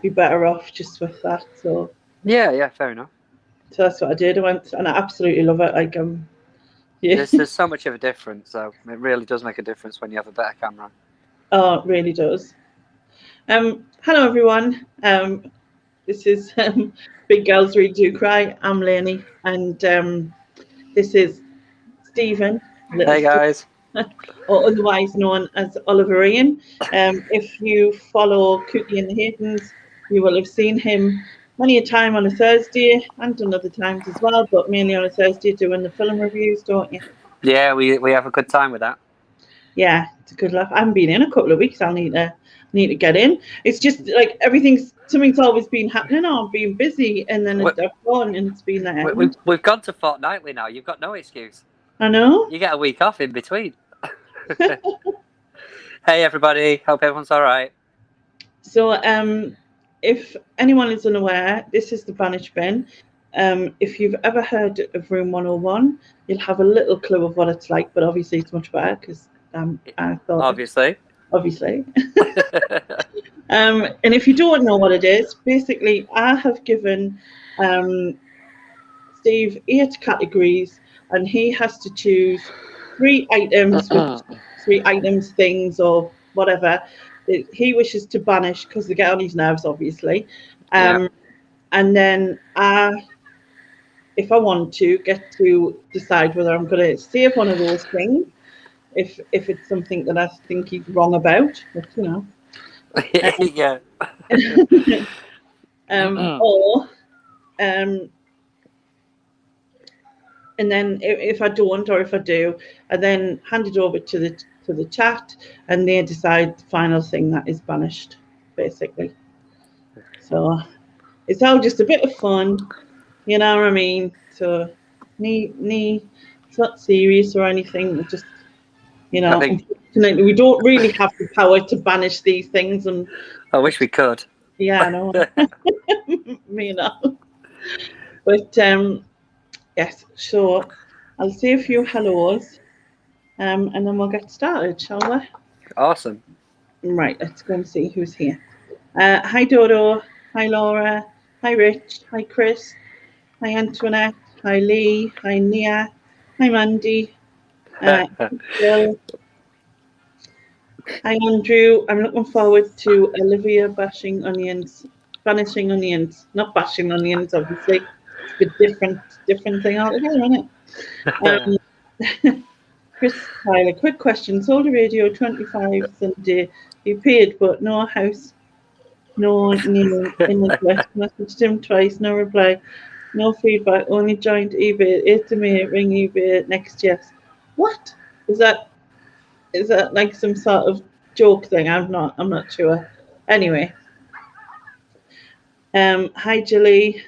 be better off just with that. Yeah, fair enough. So that's what I did. I went, and I absolutely love it. Like, yeah. There's so much of a difference, though. It really does make a difference when you have a better camera. Oh, it really does. Hello everyone. This is Big Girls Read Do Cry. I'm Lainey, and this is Stephen, little Hey Stephen, guys. or otherwise known as Oliverian. If you follow Cookie and the Haytons, you will have seen him many a time on a Thursday and on other times as well, but mainly on a Thursday doing the film reviews, don't you? Yeah, we have a good time with that. Yeah, it's a good laugh. I haven't been in a couple of weeks. I'll need to get in. It's just like something's always been happening. Or I've been busy, and then I've gone, and it's been there. We've gone to fortnightly now. You've got no excuse. I know. You get a week off in between. Hey everybody, hope everyone's all right. So, if anyone is unaware, this is the Banish bin. If you've ever heard of Room 101, you'll have a little clue of what it's like, but obviously it's much better because I thought Obviously. And if you don't know what it is, basically I have given Steve 8 categories, and he has to choose 3 items, things, or whatever that he wishes to banish because they get on his nerves, obviously. Yeah. And then if I want to, get to decide whether I'm going to save one of those things if it's something that I think he's wrong about, but you know. Yeah. Or and then if I don't, or if I do, I then hand it over to the chat, and they decide the final thing that is banished, basically. So it's all just a bit of fun, you know what I mean? So it's not serious or anything. It's just, I think unfortunately, we don't really have the power to banish these things, and I wish we could. yeah, I know. You know. But yes, so I'll say a few hellos, and then we'll get started, shall we? Awesome. Right, let's go and see who's here. Hi Dodo, hi Laura, hi Rich, hi Chris, hi Antoinette, hi Lee, hi Nia, hi Mandy, Bill, hi Andrew. I'm looking forward to Olivia banishing onions, not bashing onions, obviously. It's a different thing altogether, isn't it? Chris Tyler, quick question. Sold a radio 25 Sunday. You paid, but no house, no name in the list. Messaged him twice, no reply, no feedback. Only joined eBay. 8th of May, ring eBay next yes. What is that? Is that like some sort of joke thing? I'm not sure. Anyway, hi Julie.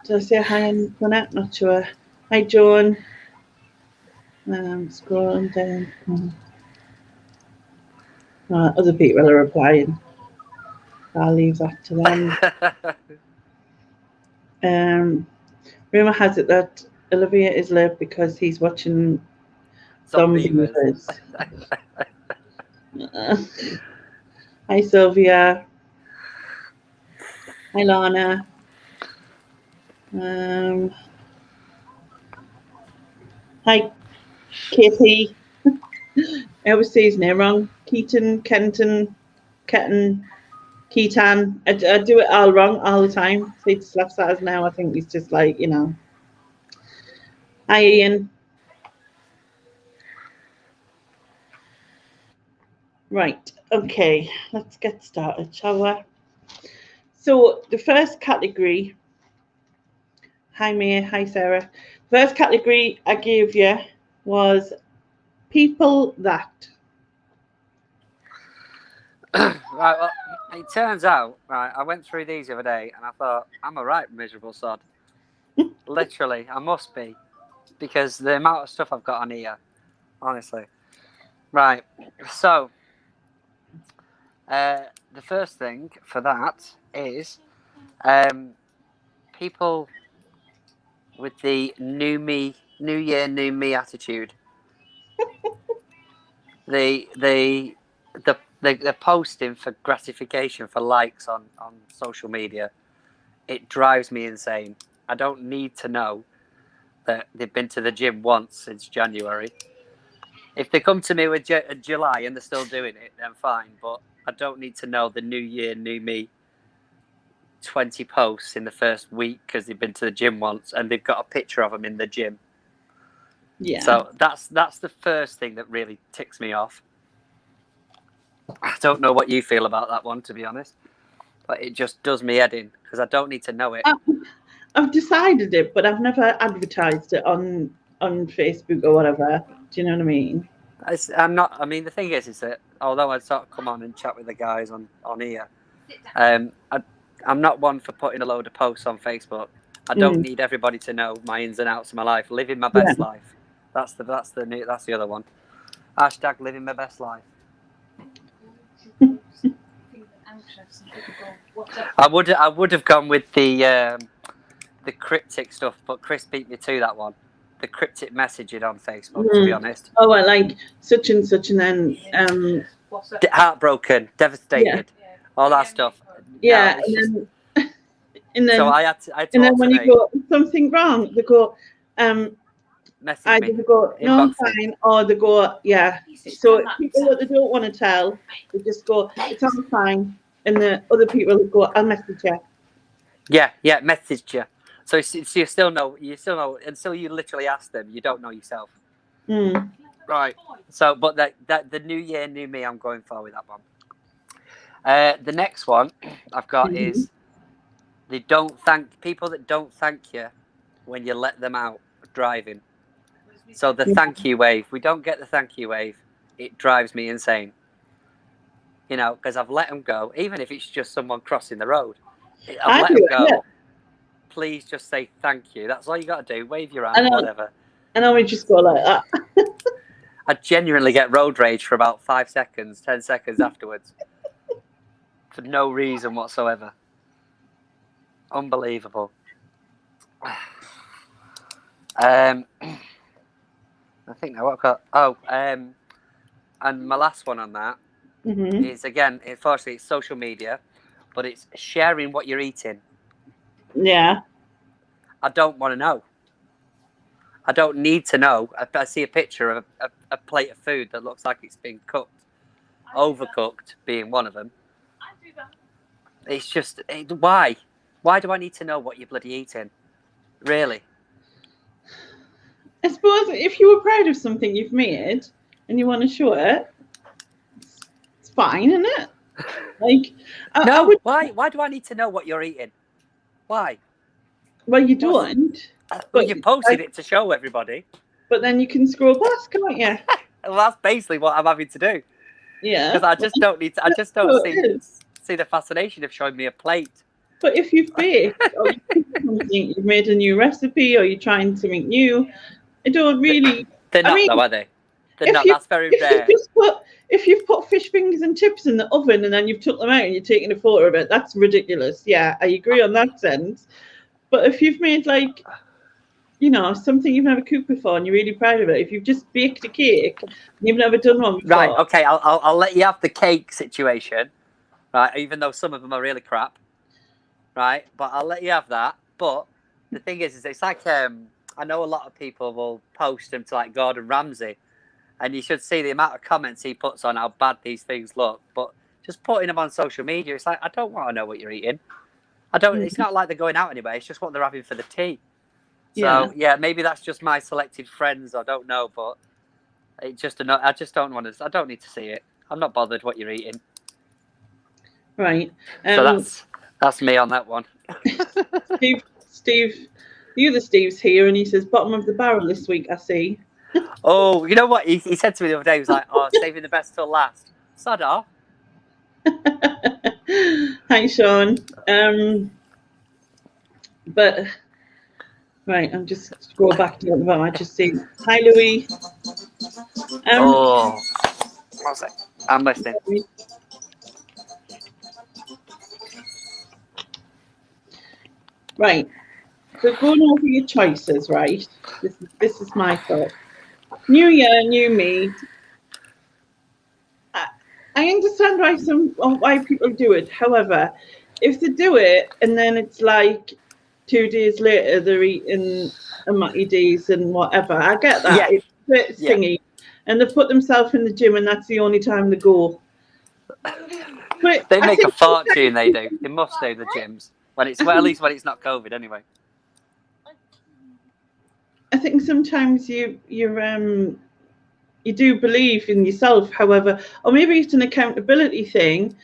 Did I say hi Antoinette? Not sure. Hi Joan. Scrolling down. Other people are replying. I'll leave that to them. Rumor has it that Olivia is late because he's watching Zombies. Hi Sylvia. Hi Lana. Hi Katie. I always say his name wrong. Keaton. I do it all wrong all the time. So he just laughs at us now. I think he's just like, you know. Hi Ian. Right, okay, let's get started, shall we? So the first category, hi Mia, hi Sarah. First category I gave you was people that. Right, well, it turns out, right, I went through these the other day and I thought, I'm a right miserable sod. Literally, I must be. Because the amount of stuff I've got on here, honestly. Right, so the first thing for that is people with the new year, new me attitude. The they're posting for gratification, for likes on social media. It drives me insane. I don't need to know that they've been to the gym once since January. If they come to me with July and they're still doing it, then fine. But I don't need to know the new year, new me 20 posts in the first week because they've been to the gym once and they've got a picture of them in the gym. Yeah. So that's the first thing that really ticks me off. I don't know what you feel about that one, to be honest, but it just does me head in because I don't need to know it. I've decided it, but I've never advertised it on Facebook or whatever. Do you know what I mean? I'm not. I mean, the thing is that although I sort of come on and chat with the guys on here, I'm not one for putting a load of posts on Facebook. I don't need everybody to know my ins and outs of my life. Living my best life. That's the other one. Hashtag living my best life. I would have gone with the cryptic stuff, but Chris beat me to that one. The cryptic messaging on Facebook, to be honest. Oh, well, like such and such, and then heartbroken, devastated, all that stuff. Yeah, no, and then so I had to and then when you go something wrong, they go message either me. they go no, I'm fine, or they go So people that they don't want to tell, they just go it's all fine, and the other people go I'll message you. Yeah, message you. So you still know until you literally ask them, you don't know yourself. Right. So, but that the new year, new me, I'm going for with that one. The next one I've got is people that don't thank you when you let them out driving. So the thank you wave, we don't get the thank you wave. It drives me insane. You know, because I've let them go, even if it's just someone crossing the road. I've let them go. Yeah. Please just say thank you. That's all you got to do. Wave your hand, whatever. And I would just go like that. I genuinely get road rage for about 5 seconds, 10 seconds afterwards. For no reason whatsoever. Unbelievable. I think now what I've got. And my last one on that is, again, unfortunately, it's social media, but it's sharing what you're eating. Yeah. I don't want to know. I don't need to know. I see a picture of a plate of food that looks like it's been cooked, overcooked being one of them. It's just, why? Why do I need to know what you're bloody eating? Really? I suppose if you were proud of something you've made and you want to show it, it's fine, isn't it? Like, why do I need to know what you're eating? Why? Well, you don't. But you posted it to show everybody. But then you can scroll past, can't you? Well, that's basically what I'm having to do. Yeah. Because I just don't need to. I just don't see the fascination of showing me a plate. But if you've baked or you've made a new recipe or you're trying something new, I don't really. They're not, though, are they? They're not. That's very rare. If you've put fish fingers and chips in the oven and then you've took them out and you're taking a photo of it, that's ridiculous. Yeah, I agree on that sense. But if you've made something you've never cooked before and you're really proud of it, if you've just baked a cake and you've never done one before. Right, okay, I'll let you have the cake situation, right, even though some of them are really crap, right, but I'll let you have that. But the thing is it's like, I know a lot of people will post them to like Gordon Ramsay, and you should see the amount of comments he puts on how bad these things look, but just putting them on social media, it's like, I don't want to know what you're eating. It's not like they're going out anyway, it's just what they're having for the tea. So yeah, maybe that's just my selected friends. I don't know, but I just don't want to. I don't need to see it. I'm not bothered what you're eating. Right. So that's me on that one. Steve, the other Steve's here, and he says bottom of the barrel this week. I see. Oh, you know what he said to me the other day? He was like, "Oh, saving the best till last." Sod off. Hi, Sean. But. Right, I'm just scroll back to the bottom. I just see. Hi, Louis. One sec. I'm listening. Right. So going over your choices, right? This is my thought. New year, new me. I understand understand why people do it. However, if they do it and then it's like 2 days later they're eating a Matty D's and whatever, I get that. Yeah. It's a bit Yeah. thingy. And they put themselves in the gym and that's the only time they go. But They I make a think fortune. They do. They must do the gyms when it's at least when it's not COVID anyway. I think sometimes you do believe in yourself, however, or maybe it's an accountability thing,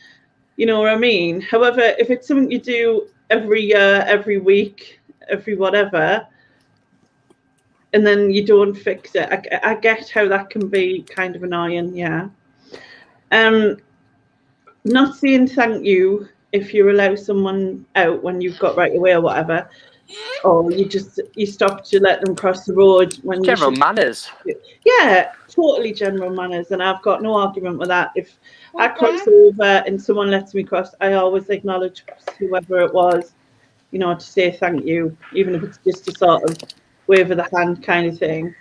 you know what I mean? However, if it's something you do every year, every week, every whatever, and then you don't fix it, I get how that can be kind of annoying, yeah. Not saying thank you if you allow someone out when you've got right away or whatever, or you stop to let them cross the road when General you should. manners. Yeah, totally general manners, and I've got no argument with that. If I cross over and someone lets me cross, I always acknowledge whoever it was, you know, to say thank you, even if it's just a sort of wave of the hand kind of thing.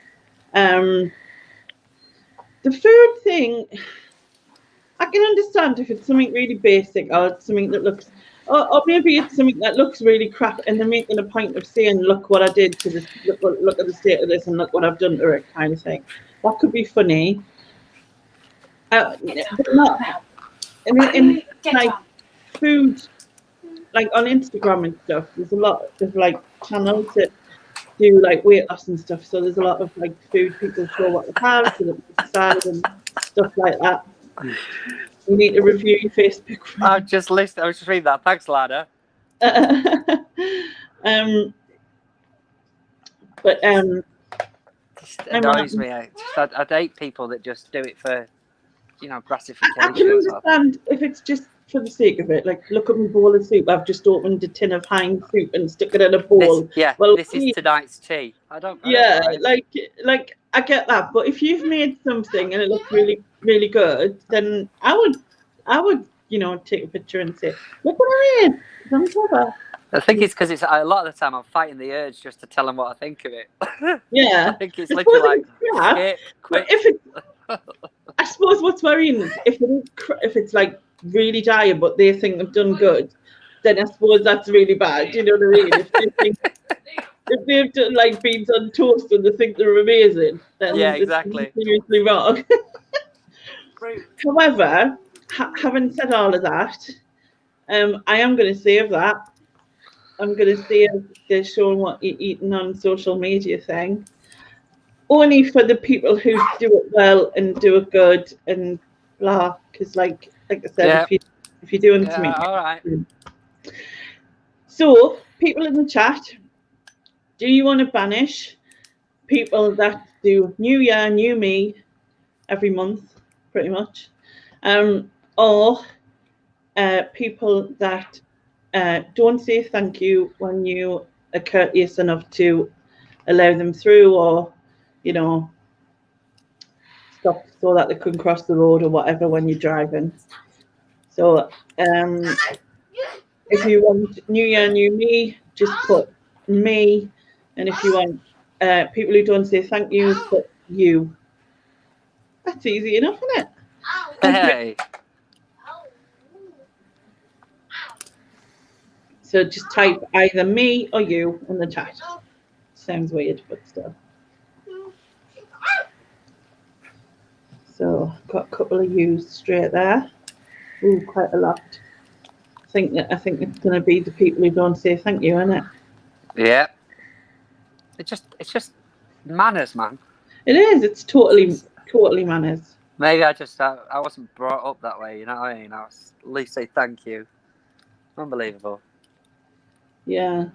The food thing, I can understand if it's something really basic or it's something that looks, or maybe it's something that looks really crap and they're making a point of saying, look what I did to this, look at the state of this and look what I've done to it kind of thing. That could be funny. But not, in like food, like on Instagram and stuff, there's a lot of like channels that do like weight loss and stuff. So there's a lot of like food people show what they have, so that exercise and stuff like that. You need to review your Facebook. I was just reading that. Thanks, Lana. Just annoys me. I'd hate people that just do it for, you know, gratification. I can understand if it's just for the sake of it. Like, look at my bowl of soup. I've just opened a tin of Heinz soup and stuck it in a bowl. This is tonight's tea. I don't like I get that. But if you've made something and it looks really, really good, then I would, you know, take a picture and say, look what I made. I'm clever. I think it's because it's a lot of the time I'm fighting the urge just to tell them what I think of it. Yeah. I think it's literally like, but if it, I suppose what's worrying is if it's like really dire, but they think they've done good, then I suppose that's really bad. You know what I mean? If they've done like beans on toast and they think they're amazing, then exactly. it's seriously wrong. However, having said all of that, I am going to save that. I'm going to save the showing what you're eating on social media thing. Only for the people who do it well and do it good and blah. Because, like I said, if you're doing something, all right. So, people in the chat, do you want to banish people that do New Year, New Me every month, pretty much, or people that don't say thank you when you are courteous enough to allow them through, or, you know, stop so that they can cross the road or whatever when you're driving. So if you want New Year, New Me, just put me. And if you want people who don't say thank you, put you. That's easy enough, isn't it? Hey. So just type either me or you in the chat. Sounds weird, but still. So got a couple of yous straight there. Ooh, quite a lot. I think it's going to be the people who don't say thank you, isn't it? Yeah. It's just manners, man. It is. It's totally manners. Maybe I wasn't brought up that way. You know what I mean? I was at least say thank you. Unbelievable. Yeah.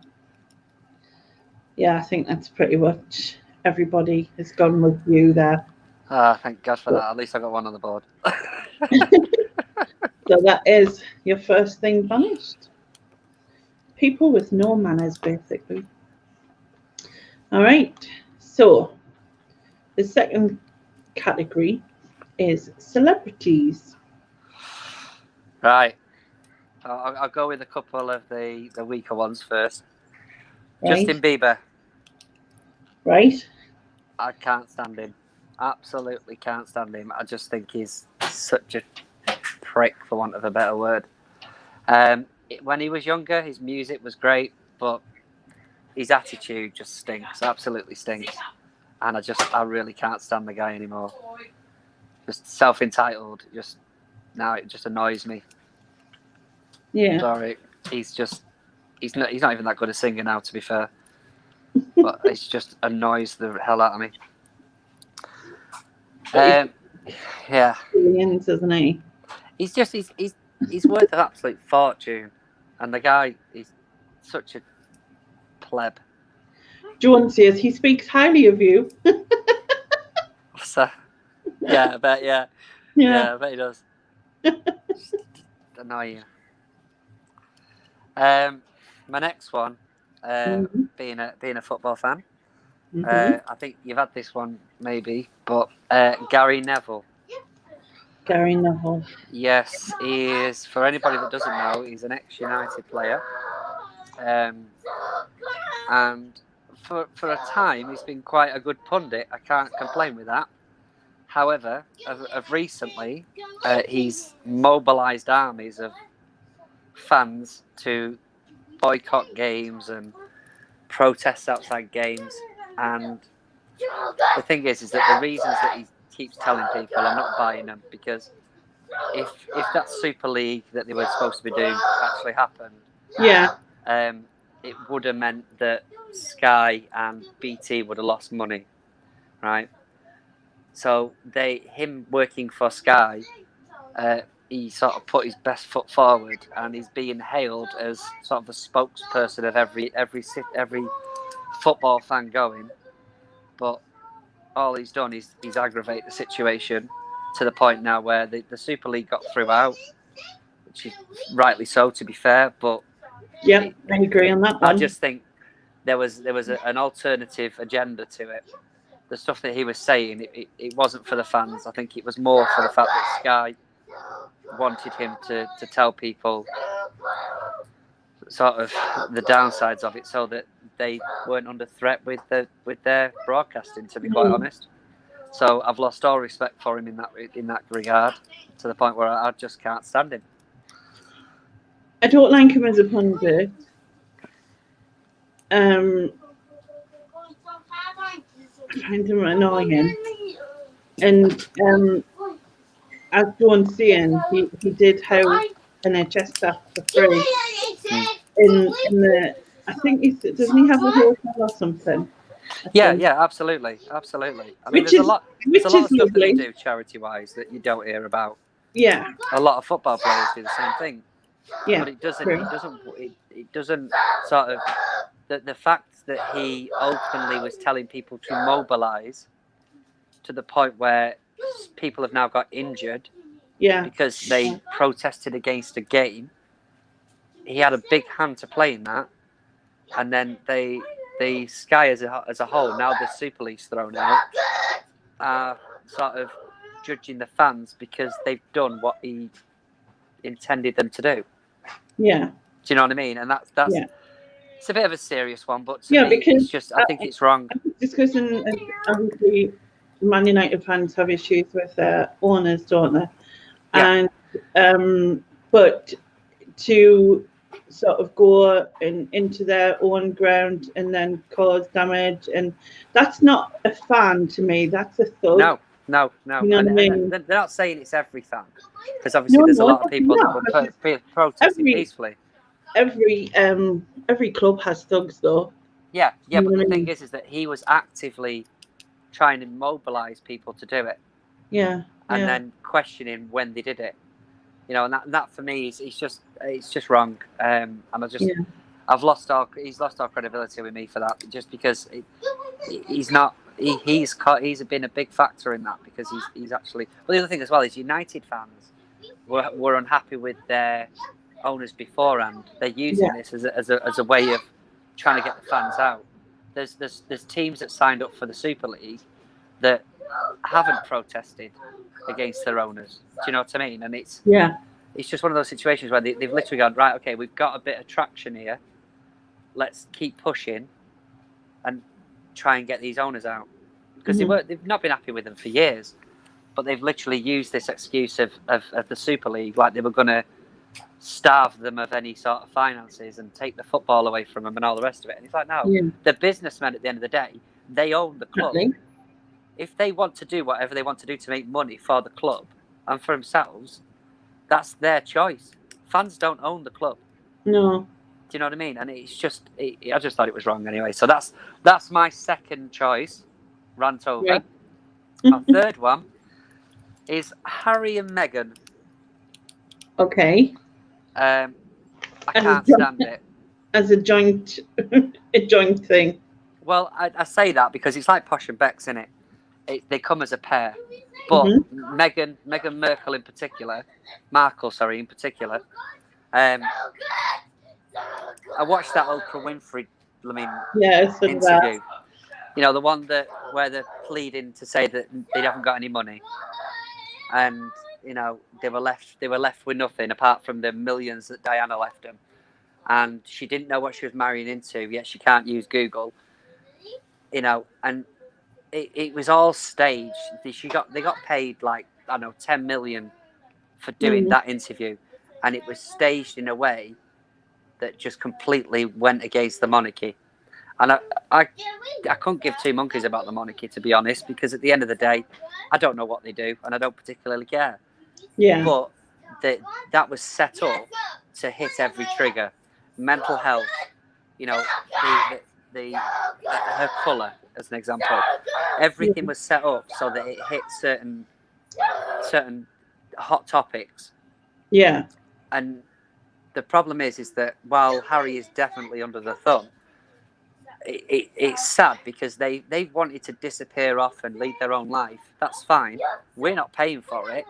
Yeah, I think that's pretty much everybody has gone with you there. Ah, thank God for that. At least I got one on the board. So that is your first thing banished. People with no manners, basically. All right. So the second category is celebrities. Right. I'll go with a couple of the weaker ones first. Right. Justin Bieber. Right. I can't stand him. Absolutely can't stand him. I just think he's such a prick, for want of a better word. When he was younger, his music was great, but his attitude just stinks, absolutely stinks. And I really can't stand the guy anymore. Just self-entitled, it just annoys me. Yeah. Sorry, he's not even that good a singer now, to be fair. But it just annoys the hell out of me. Yeah. Brilliant, isn't he? He's worth an absolute fortune, and the guy is such a pleb. John says he speaks highly of you. So, yeah, I bet. Yeah, I bet he does. Just annoy you. My next one, being a football fan, I think you've had this one maybe, but Gary Neville. Gary Neville. Yes, he is. For anybody that doesn't know, he's an ex-United player, and for a time he's been quite a good pundit. I can't complain with that. However, of recently, he's mobilised armies of fans to boycott games and protests outside games. And the thing is that the reasons that he keeps telling people, I'm not buying them, because if that Super League that they were supposed to be doing actually happened, it would have meant that Sky and BT would have lost money, right? So him working for Sky, he sort of put his best foot forward, and he's being hailed as sort of a spokesperson of every football fan going. But all he's done is he's aggravated the situation to the point now where the Super League got through out, which is rightly so, to be fair. But I agree on that one. I just think there was an alternative agenda to it. The stuff that he was saying, it wasn't for the fans. I think it was more for the fact that Sky wanted him to tell people sort of the downsides of it, so that they weren't under threat with their broadcasting, to be quite honest. So I've lost all respect for him in that regard, to the point where I just can't stand him. I don't like him as a pundit. I find him annoying. And as John's saying, he did house NHS staff for free in the. I think doesn't he have a hotel or something? Yeah, absolutely. I mean, there's a lot of stuff that they do charity-wise that you don't hear about. Yeah. A lot of football players do the same thing. Yeah. But it doesn't sort of the fact that he openly was telling people to mobilise to the point where people have now got injured. Yeah. Because they protested against a game. He had a big hand to play in that, and then the Sky as a whole, now the Super League's thrown out, are sort of judging the fans because they've done what he intended them to do. Yeah. Do you know what I mean? And that's it's a bit of a serious one, but to me, because it's just I think it's wrong. Just because obviously Man United fans have issues with their owners, don't they? Yeah. And but to sort of go into their own ground and then cause damage, and that's not a fan to me. That's a thug. No. You know what I mean? They're not saying it's every fan, because obviously there's a lot of people that were protesting peacefully. Every club has thugs, though. Yeah, but the thing is that he was actively trying to mobilise people to do it. Yeah. And then questioning when they did it. You know, and that for me is it's just wrong. And he's lost all credibility with me for that, just because he's been a big factor in that, because he's actually. Well, the other thing as well is United fans were unhappy with their owners beforehand. They're using this as a way of trying to get the fans out. There's teams that signed up for the Super League that haven't protested against their owners. Do you know what I mean? And it's just one of those situations where they've literally gone, right, okay, we've got a bit of traction here. Let's keep pushing and try and get these owners out, because they've not been happy with them for years. but they've literally used this excuse of the Super League, like they were going to starve them of any sort of finances and take the football away from them and all the rest of it. And it's like, no, Yeah. the businessmen at the end of the day, they own the club. Exactly. If they want to do whatever they want to do to make money for the club and for themselves, that's their choice. Fans don't own the club. No. Do you know what I mean? And it's just, I just thought it was wrong anyway. So that's my second choice, rant over. Right. My third one is Harry and Meghan. Okay. I And can't stand it. As a joint thing. Well, I say that because it's like Posh and Bex, isn't it? They come as a pair. But Meghan Markle in particular, I watched that Oprah Winfrey interview. You know, the one where they're pleading to say that they haven't got any money, and you know they were left with nothing apart from the millions that Diana left them, and she didn't know what she was marrying into. Yet she can't use Google. You know, and it was all staged. They got paid like, I don't know, 10 million for doing that interview, and it was staged in a way that just completely went against the monarchy. And I couldn't give two monkeys about the monarchy, to be honest, because at the end of the day, I don't know what they do, and I don't particularly care. Yeah. But that was set up to hit every trigger. Mental health, you know, her colour, as an example. Everything was set up so that it hit certain hot topics. Yeah. And the problem is that while Harry is definitely under the thumb, it's sad because they wanted to disappear off and lead their own life. That's fine. We're not paying for it.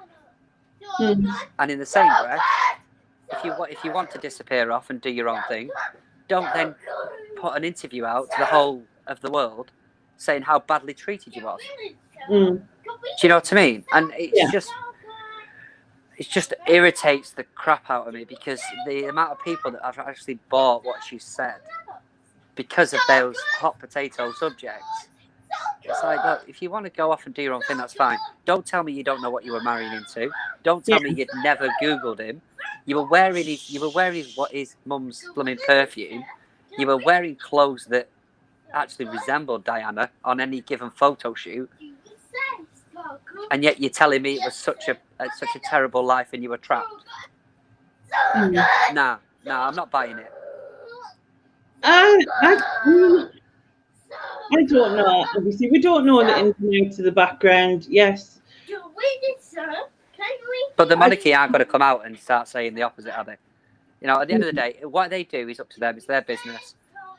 And in the same breath, if you want to disappear off and do your own thing, don't then put an interview out to the whole of the world saying how badly treated you was. Do you know what I mean? And it just irritates the crap out of me because the amount of people that have actually bought what she said because of those hot potato subjects. It's like, look, if you want to go off and do your own thing, that's fine. Don't tell me you don't know what you were marrying into. Don't tell me you'd never Googled him. You were wearing his mum's blooming perfume. You were wearing clothes that actually resembled Diana on any given photo shoot. And yet you're telling me it was such a terrible life and you were trapped. Nah, I'm not buying it. I don't know. Obviously, we don't know the ins and outs of the background. Yes. But the monarchy aren't going to come out and start saying the opposite, are they? You know, at the end of the day, what they do is up to them. It's their business.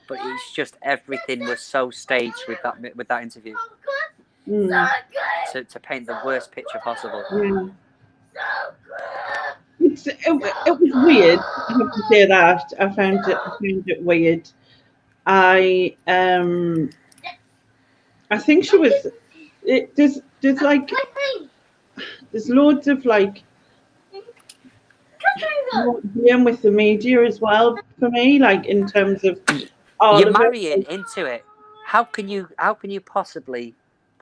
But it's just everything was so staged with that interview to paint the worst picture possible. It was weird. I have to say that I found it weird. I think she was. There's loads of like blame with the media as well for me, like in terms of you're marrying into it. How can you possibly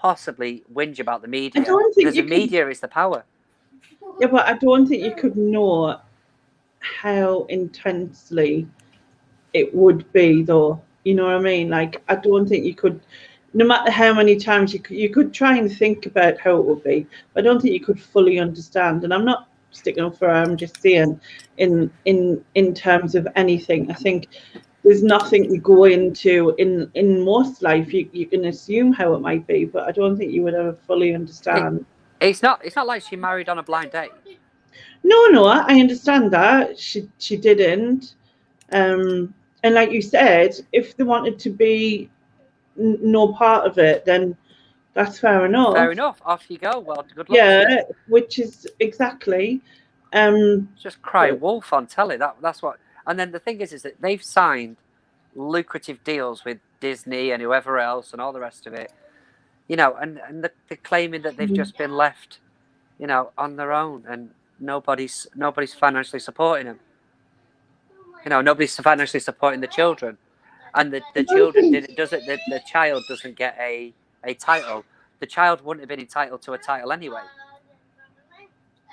whinge about the media? Because the media is the power. Yeah, but I don't think you could know how intensely it would be, though. You know what I mean? Like, I don't think you could, no matter how many times you could try and think about how it would be, but I don't think you could fully understand. And I'm not sticking up for her. I'm just saying, in terms of anything, I think there's nothing you go into in most life. You can assume how it might be, but I don't think you would ever fully understand. It's not like she married on a blind date. No, I understand that she didn't. And like you said, if they wanted to be no part of it, then that's fair enough. Fair enough. Off you go. Well, good luck. Yeah, which is exactly. Just cry wolf on telly. That's what. And then the thing is that they've signed lucrative deals with Disney and whoever else and all the rest of it. You know, and they're claiming that they've just been left, you know, on their own, and nobody's financially supporting them. You know, nobody's financially supporting the children, and the children the child doesn't get a title. The child wouldn't have been entitled to a title anyway.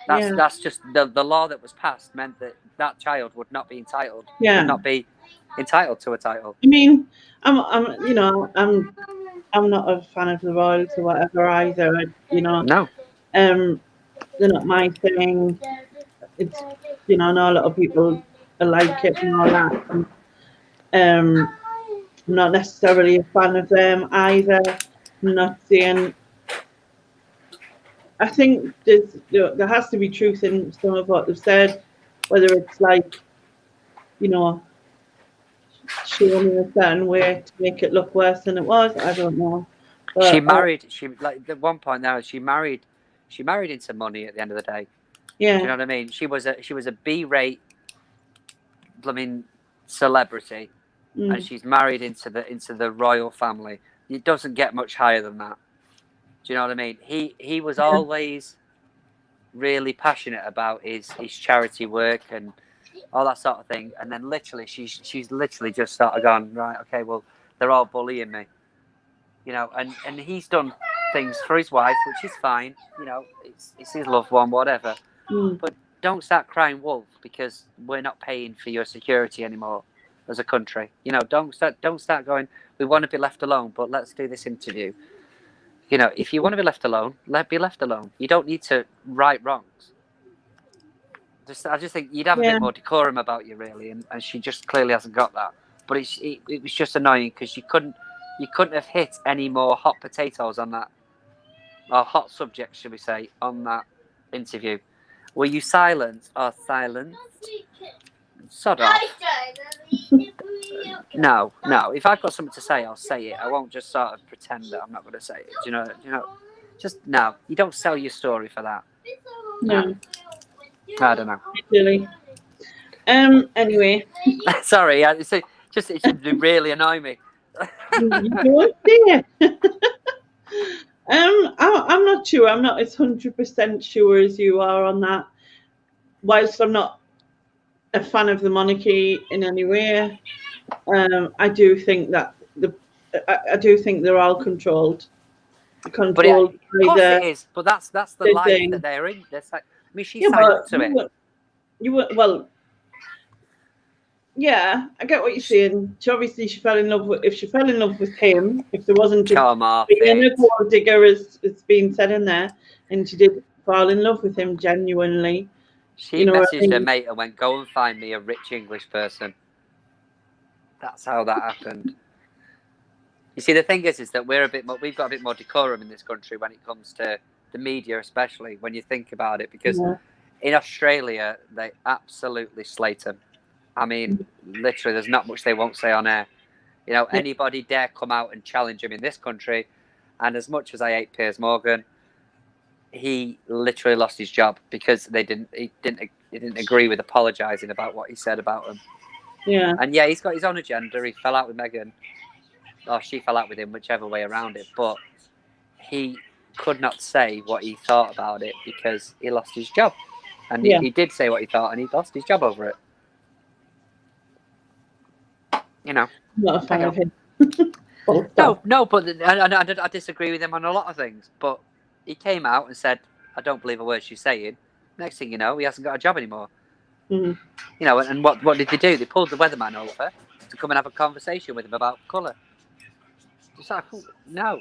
That's just the law that was passed meant that that child would not be entitled. Yeah. Would not be entitled to a title. I mean, I'm not a fan of the royals or whatever either. No. They're not my thing. It's I know a lot of people like it and all that. And, I'm not necessarily a fan of them either. I'm not saying. I think there has to be truth in some of what they've said, whether it's like, showing in a certain way to make it look worse than it was. I don't know. But, she married. She like at one point now. She married into money. At the end of the day, yeah. do you know what I mean? She was a B-rate, blooming celebrity, and she's married into the royal family. It doesn't get much higher than that. Do you know what I mean? He was always really passionate about his charity work and all that sort of thing. And then literally, she's literally just sort of gone, right, okay, well, they're all bullying me. And he's done things for his wife, which is fine. It's his loved one, whatever. But don't start crying wolf because we're not paying for your security anymore as a country. Don't start going, we want to be left alone, but let's do this interview. If you want to be left alone, be left alone. You don't need to right wrongs. I just think you'd have a bit more decorum about you, really, and she just clearly hasn't got that. But it was just annoying because you couldn't have hit any more hot potatoes on that, or hot subjects, should we say, on that interview. Were you silent or silenced? Sod off. No. If I've got something to say, I'll say it. I won't just sort of pretend that I'm not going to say it. Do you know? Just no. You don't sell your story for that. No. I don't know. Really. Anyway. Sorry. It really annoy me. You don't say it. I'm not sure. I'm not as 100% sure as you are on that. Whilst I'm not a fan of the monarchy in any way, I do think that they're all controlled. But of course it is. But that's the life that they're in. She signed up to it. Yeah, I get what you're saying. She fell in love with. If she fell in love with him, if there wasn't being a gold digger, as it's been said in there, and she did fall in love with him genuinely. She messaged her mate and went, "Go and find me a rich English person." That's how that happened. You see, the thing is that we've got a bit more decorum in this country when it comes to the media, especially when you think about it, because in Australia they absolutely slate them. I mean, literally, there's not much they won't say on air. Anybody dare come out and challenge him in this country, and as much as I hate Piers Morgan, he literally lost his job because he didn't agree with apologising about what he said about him. Yeah. And he's got his own agenda. He fell out with Meghan, or she fell out with him, whichever way around it. But he could not say what he thought about it because he lost his job. And he did say what he thought, and he lost his job over it. Not a fan of him. No, but I disagree with him on a lot of things. But he came out and said, "I don't believe a word she's saying." Next thing you know, he hasn't got a job anymore. Mm-hmm. And what did they do? They pulled the weatherman over to come and have a conversation with him about colour. Just like, no,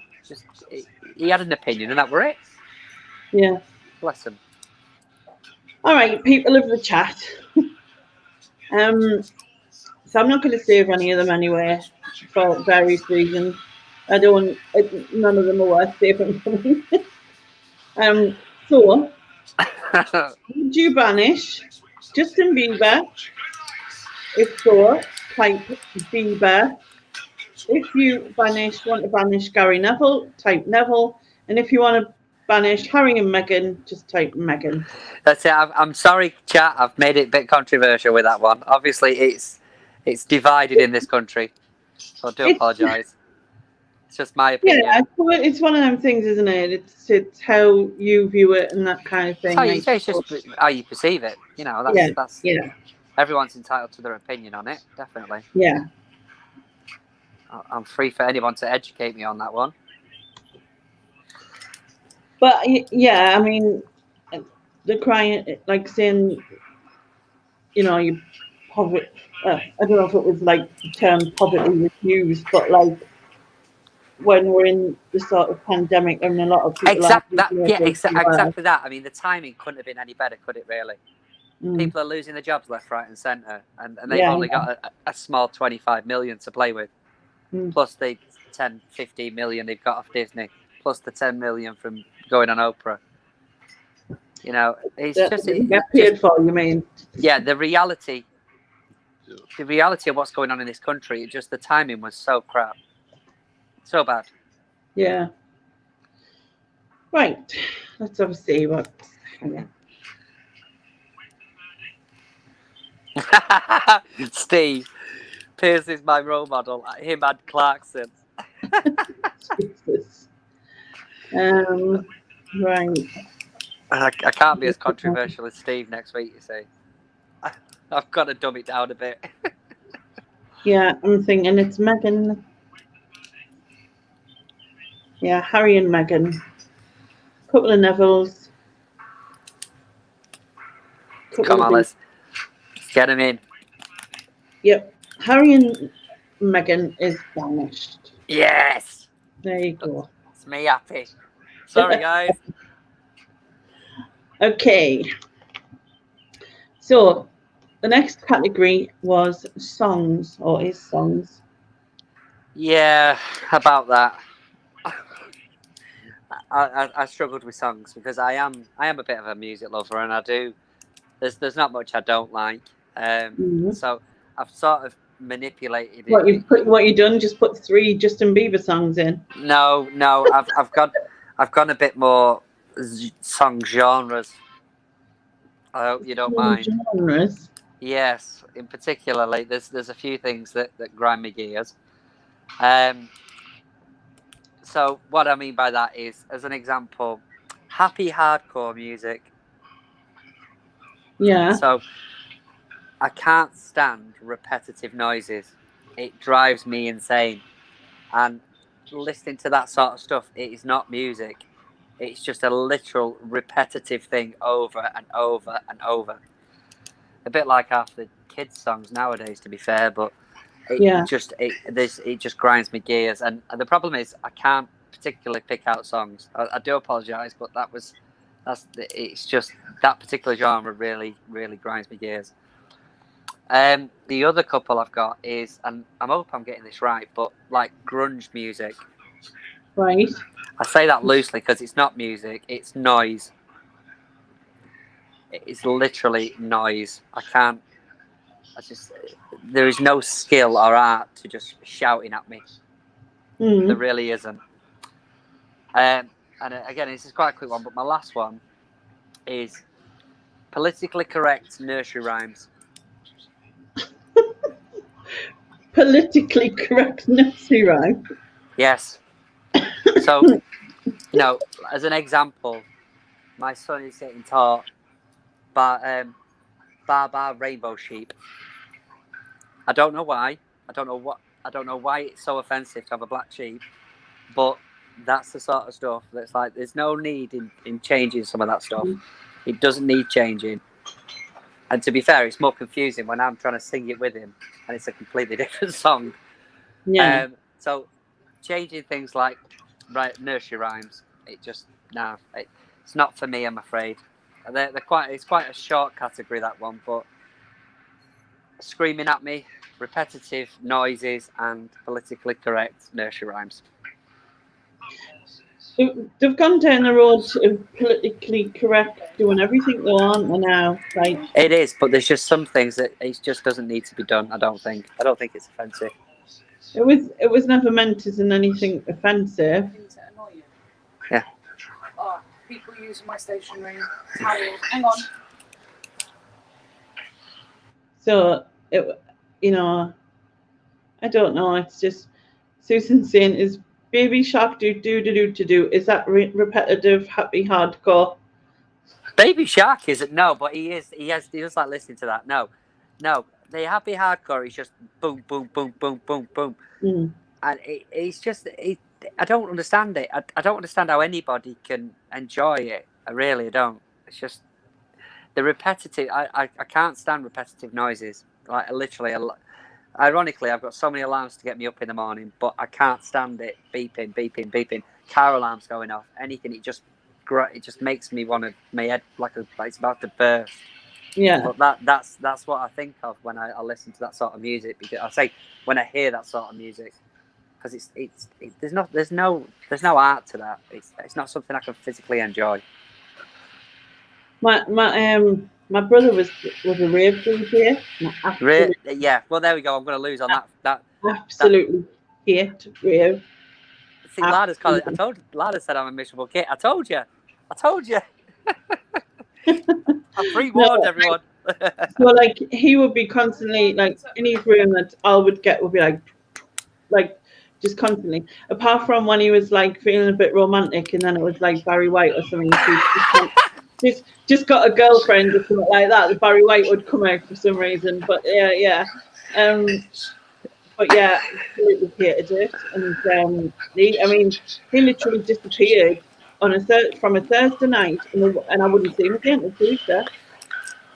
he had an opinion, and that were it. Yeah. Bless him. All right, people of the chat. So I'm not going to save any of them anyway, for various reasons. None of them are worth saving for me. So, would you banish Justin Bieber? If so, type Bieber. If you want to banish Gary Neville, type Neville. And if you want to banish Harry and Meghan, just type Meghan. That's it. I'm sorry, chat. I've made it a bit controversial with that one. Obviously, it's divided in this country. So I do apologise. It's just my opinion. Yeah, it's one of them things, isn't it? It's how you view it and that kind of thing. It's just how you perceive it. That's everyone's entitled to their opinion on it, definitely. Yeah. I'm free for anyone to educate me on that one. But yeah, I mean, the crying, like saying, you know, you poverty. I don't know if it was like the term poverty refused, but like when we're in the sort of pandemic and a lot of people aren't able to work. Exactly that. I mean, the timing couldn't have been any better, could it? Really, people are losing their jobs left, right, and centre, and they've only got a small 25 million to play with, plus the 10, 15 million they've got off Disney, plus the 10 million from going on Oprah. You know, it's get paid for. You mean? Yeah, the reality of what's going on in this country, just the timing was so crap, so bad. Yeah. Right. Let's obviously what. Steve Pierce is my role model. Him and Clarkson. Jesus. Right. I can't be as controversial as Steve next week, you see. I've got to dumb it down a bit. Yeah, I'm thinking it's Meghan. Yeah, Harry and Meghan. Couple of Nevilles. Come on, let's get him in. Yep. Harry and Meghan is banished. Yes. There you go. It's me happy. Sorry, guys. Okay. So the next category was songs, or is songs. Yeah, about that. I struggled with songs because I am a bit of a music lover, and I do. There's not much I don't like. So I've sort of manipulated it. What you done? Just put 3 Justin Bieber songs in. No. I've gone a bit more song genres. I hope you don't mind. Genres. Yes, in particular, like there's a few things that grind my gears. So what I mean by that is, as an example, happy hardcore music. Yeah. So I can't stand repetitive noises. It drives me insane. And listening to that sort of stuff, it is not music. It's just a literal repetitive thing over and over and over. A bit like half the kids' songs nowadays, to be fair, but it just grinds my gears. And the problem is, I can't particularly pick out songs. I do apologise, but it's just that particular genre really grinds my gears. The other couple I've got is, and I hope I'm getting this right, but like grunge music. Right. I say that loosely because it's not music; it's noise. It's literally noise. There is no skill or art to just shouting at me. There really isn't. And again, this is quite a quick one, but my last one is politically correct nursery rhymes. Politically correct nursery rhyme. Yes. So, as an example, my son is getting taught Bar Rainbow Sheep. I don't know why. I don't know why it's so offensive to have a black sheep, but that's the sort of stuff that's like, there's no need in changing some of that stuff. It doesn't need changing. And to be fair, it's more confusing when I'm trying to sing it with him and it's a completely different song. Yeah. So changing things like nursery rhymes, it's not for me, I'm afraid. It's quite a short category, that one, but screaming at me, repetitive noises, and politically correct nursery rhymes. They've gone down the road of politically correct, doing everything they want now. Like it is, but there's just some things that it just doesn't need to be done. I don't think it's offensive. It was never meant as in anything offensive. Yeah. Oh, people using my stationery towels. Hang on. So I don't know. It's just Susan saying, "Is Baby Shark do is that repetitive happy hardcore?" Baby Shark isn't, no, but he does like listening to that. No, the happy hardcore is just boom, boom, boom, boom, boom, boom, and it's just I don't understand it. I don't understand how anybody can enjoy it. I really don't. It's just the repetitive. I can't stand repetitive noises. Like literally, ironically, I've got so many alarms to get me up in the morning, but I can't stand it beeping, beeping, beeping. Car alarms going off, anything. It just makes me want to. My head like it's about to burst. Yeah. But that's what I think of when I listen to that sort of music. Because I say when I hear that sort of music, because there's no art to that. It's not something I can physically enjoy. My brother was a rave DJ. Yeah. Well, there we go. I'm going to lose on that. Absolutely hate rave. See, Lada's called it. Lada said I'm a miserable kid. I told you. I pre-warned everyone. So like he would be constantly like in his room that all would get would be like just constantly. Apart from when he was like feeling a bit romantic, and then it was like Barry White or something. Just got a girlfriend or something like that. The Barry White would come out for some reason, but yeah. But yeah, absolutely hated it, and he literally disappeared on from a Thursday night, and I wouldn't see him again until Tuesday.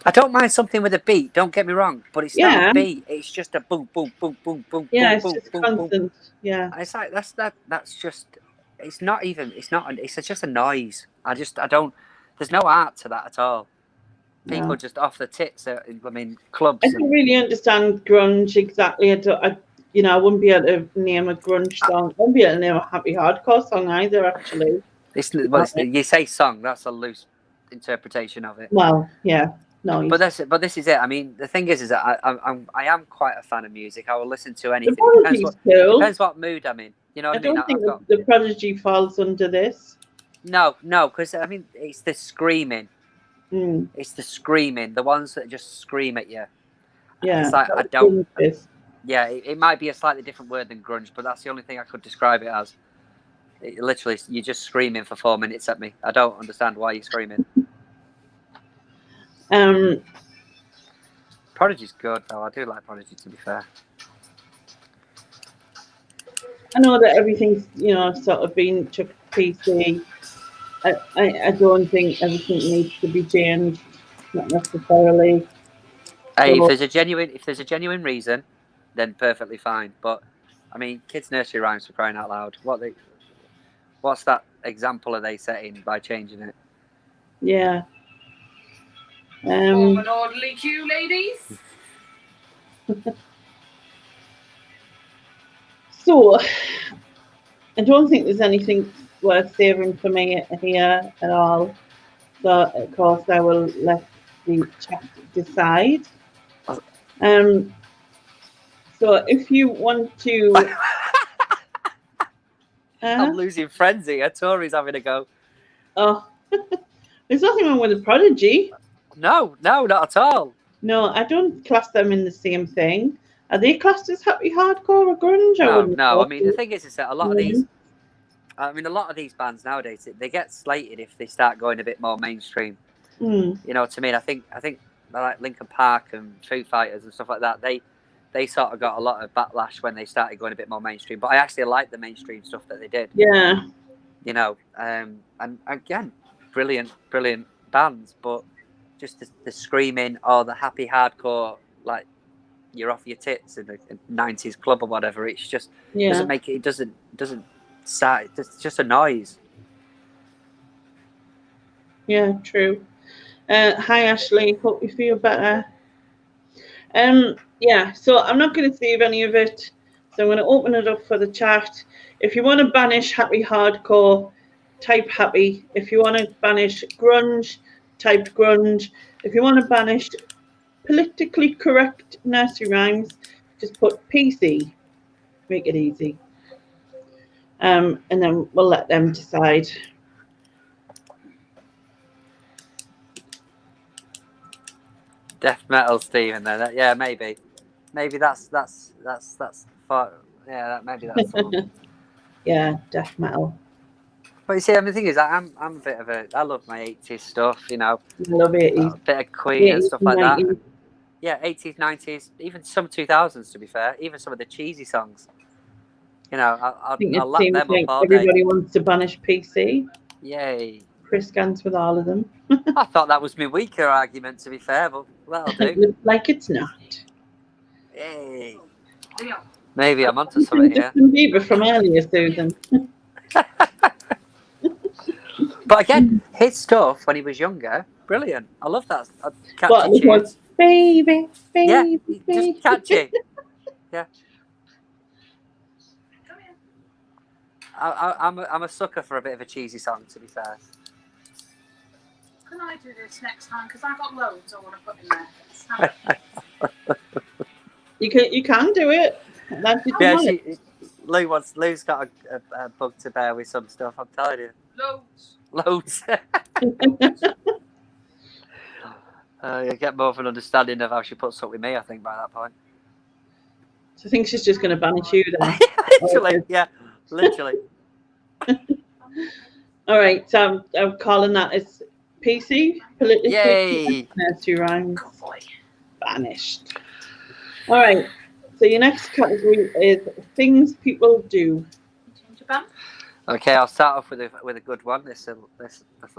I don't mind something with a beat. Don't get me wrong, but it's not a beat. It's just a boom, boom, boom, boom, boom. Yeah, boom, it's just boom, constant. Boom. Yeah, it's like that's just. It's not even. It's not. It's just a noise. I don't. There's no art to that at all. People just off the tits. Clubs. I don't really understand grunge exactly. I wouldn't be able to name a grunge song. I wouldn't be able to name a happy hardcore song either. Actually, you say song. That's a loose interpretation of it. Well, yeah. No, but this is it. I mean, the thing is that I am quite a fan of music. I will listen to anything. Depends what mood I'm in. You know what I mean? I don't think the Prodigy falls under this. No, because it's the screaming. It's the screaming. The ones that just scream at you. Yeah, it's like I don't. Yeah, it might be a slightly different word than grunge, but that's the only thing I could describe it as. Literally, you're just screaming for 4 minutes at me. I don't understand why you're screaming. Prodigy's good though. I do like Prodigy, to be fair. I know that everything's sort of been took PC. I don't think everything needs to be changed. Not necessarily. Hey, if there's a genuine reason, then perfectly fine. But I mean, kids' nursery rhymes, for crying out loud. What's that example are they setting by changing it? Yeah. Form an orderly queue, ladies. So, I don't think there's anything worth saving for me here at all. So, of course, I will let the chat decide. So, if you want to... I'm losing frenzy. Tori's having a go. Oh, there's nothing wrong with a Prodigy. No, not at all. No, I don't class them in the same thing. Are they classed as happy hardcore or grunge? No. I mean, the thing is that a lot of these, a lot of these bands nowadays, they get slated if they start going a bit more mainstream. You know what I mean? I think like Linkin Park and Foo Fighters and stuff like that. They sort of got a lot of backlash when they started going a bit more mainstream. But I actually like the mainstream stuff that they did. Yeah. And again, brilliant bands, but just the screaming or the happy hardcore, like you're off your tits in the 90s club or whatever. It's just doesn't make it. It doesn't start. It's just a noise. Yeah, true. Hi Ashley, hope you feel better. Yeah, so I'm not going to save any of it. So I'm going to open it up for the chat. If you want to banish happy hardcore, type happy. If you want to banish grunge, type grunge. If you want to banish politically correct nursery rhymes, just put PC. Make it easy. And then we'll let them decide. Death metal, Stephen. Then, yeah, maybe that's far, yeah, maybe that's the one. Yeah, death metal. But you see, the thing is, I'm a bit of I love my 80s stuff, I love 80s. A bit of Queen and stuff like 90s. That. Yeah, 80s, 90s, even some 2000s, to be fair. Even some of the cheesy songs. I'll lap them up all day. Everybody wants to banish PC. Yay. Chris Gans with all of them. I thought that was my weaker argument, to be fair, but that'll do. Like it's not. Yay. Leo. Maybe I'm onto something here. Justin Bieber from earlier, Susan. But again, his stuff when he was younger, brilliant. I love that. Catchy What, it was, tunes. baby, Yeah, baby, just catchy. Yeah. Come here. I'm a sucker for a bit of a cheesy song, to be fair. Can I do this next time? Because I've got loads I want to put in there. You can do it. That's just Yeah, it. Lou's got a bug to bear with some stuff, I'm telling you. Loads. Loads. You get more of an understanding of how she puts up with me, I think, by that point. So I think she's just going to banish you then. Literally, yeah. Literally. All right, so I'm calling that as PC, politically Yay! nursery rhymes, Good boy. banished. All right, so your next category is things people do. Change your bum. Okay, I'll start off with a good one. This will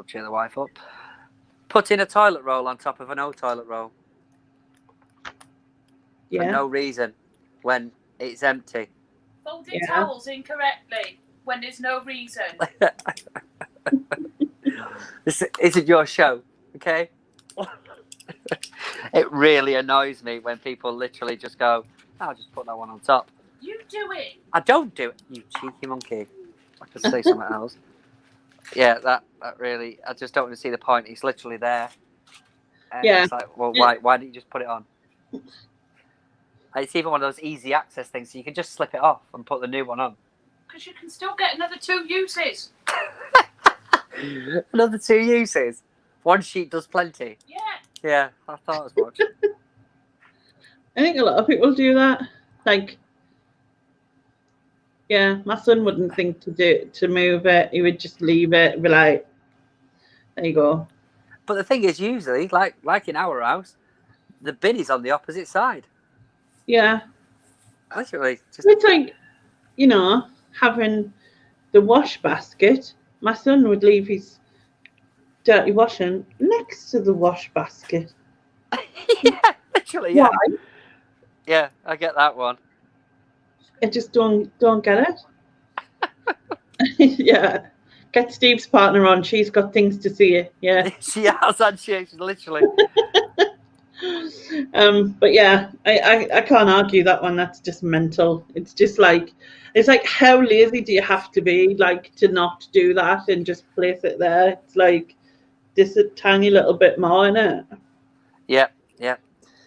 cheer the wife up. Putting a toilet roll on top of an old toilet roll for Yeah, no reason when it's empty. Folding Yeah. towels incorrectly when there's no reason. This isn't your show, okay? It really annoys me when people literally just go, I'll just put that one on top. You do it. I don't do it, you cheeky monkey. I could say something else. Yeah, that really, I just don't want to see the point. It's literally there. And Yeah. It's like, well, why didn't you just put it on? It's even one of those easy access things, so you can just slip it off and put the new one on. Because you can still get another 2 uses. Another 2 uses. One sheet does plenty. Yeah. Yeah, I thought as much. I think a lot of people do that. Like, yeah, my son wouldn't think to move it. He would just leave it and be like, there you go. But the thing is, usually, like in our house, the bin is on the opposite side. Yeah. Literally, just It's like, you know, having the wash basket. My son would leave his dirty washing next to the wash basket. yeah, literally, yeah. Why? Yeah, I get that one. I just don't get it. Yeah. Get Steve's partner on. She's got things to see. Yeah. She has, and she's literally. But yeah, I can't argue that one. That's just mental. It's just like, it's like, how lazy do you have to be, like, to not do that and just place it there? It's like just a tiny little bit more in it. Yeah.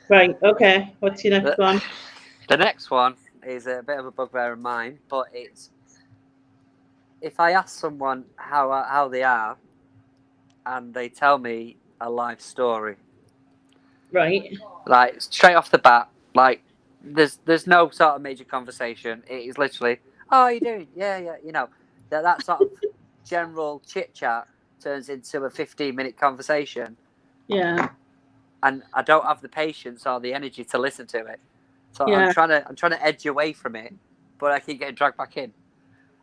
Right. Okay. What's your next one? The next one is a bit of a bugbear of mine, but it's if I ask someone how they are, and they tell me a life story, Right. like straight off the bat, like there's no sort of major conversation. It is literally, oh, how you doing? Yeah, you know, that sort of general chit chat turns into a 15-minute conversation, Yeah. and I don't have the patience or the energy to listen to it. So Yeah. I'm trying to edge away from it, but I keep getting dragged back in,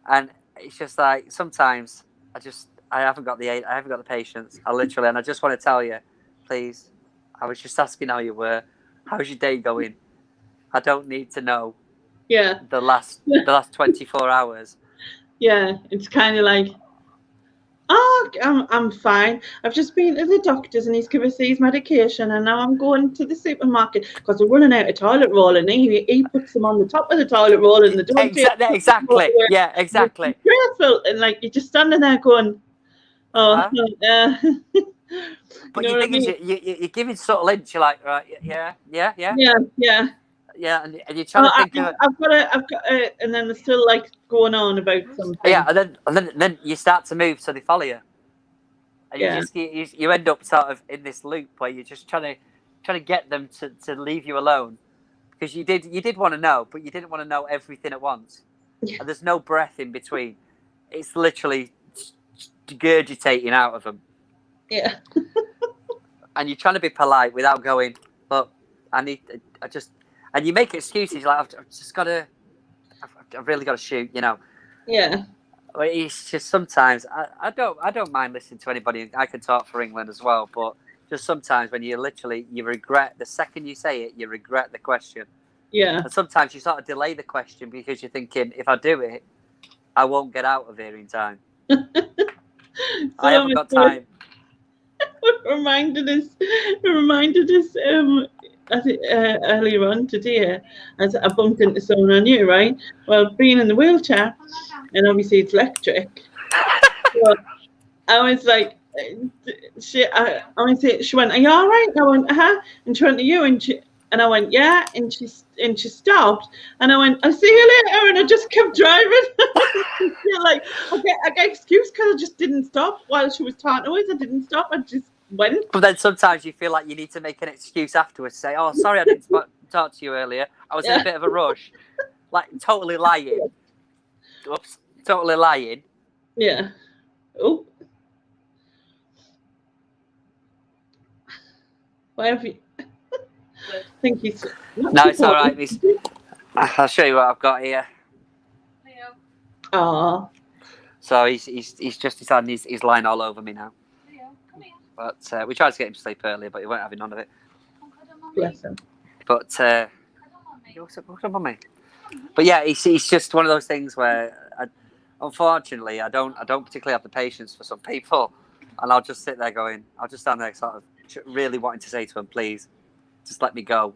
and it's just like sometimes I haven't got the patience. And I just want to tell you, please, I was just asking how you were. How's your day going? I don't need to know Yeah. the last 24 hours. Yeah. It's kind of like, oh, I'm fine. I've just been to the doctor's and he's given us his medication, and now I'm going to the supermarket because we're running out of toilet roll, and he puts them on the top of the toilet roll and the Exactly. Yeah, exactly. Careful, and like you're just standing there going, oh, Uh-huh. But You know the what I thing is, you're giving subtle hints. You're like, right, yeah, and you're trying to think of it. I've got a, and then they're still like going on about something. Yeah, and then you start to move, so they follow you, and you end up sort of in this loop where you're just trying to get them to leave you alone, because you did want to know, but you didn't want to know everything at once, and there's no breath in between. It's literally regurgitating out of them. Yeah. And you're trying to be polite without going, look, and you make excuses like, I've really got to shoot, you know. Yeah. But it's just sometimes I don't mind listening to anybody. I can talk for England as well, but just sometimes when you regret the second you say it, you regret the question. Yeah. And sometimes you sort of delay the question because you're thinking, if I do it, I won't get out of here in time. I haven't got time. reminded us earlier on today as I bumped into someone I knew, right? Well, being in the wheelchair, and obviously it's electric. So I was like, she went, "Are you all right?" And I went, "Uh-huh." And she went to you, and I went, "Yeah." And she stopped, and I went, "I'll see you later," and I just kept driving. Like, I get excuse because I just didn't stop while she was talking to us. I didn't stop. I just went. But then sometimes you feel like you need to make an excuse afterwards. Say, "Oh, sorry, I didn't talk to you earlier. I was in a bit of a rush." Like totally lying. Oops, totally lying. Yeah. Oh. Why have you? Thank you. No, it's all right, miss. I'll show you what I've got here. Leo. Oh. So he's just decided he's lying all over me now. Leo, come here. But we tried to get him to sleep earlier, but he won't have none of it. Come cuddle mommy. Bless him. But Cuddle mommy. But yeah, it's just one of those things where, unfortunately, I don't particularly have the patience for some people, and I'll just sit there going, I'll just stand there sort of really wanting to say to them, please, just let me go.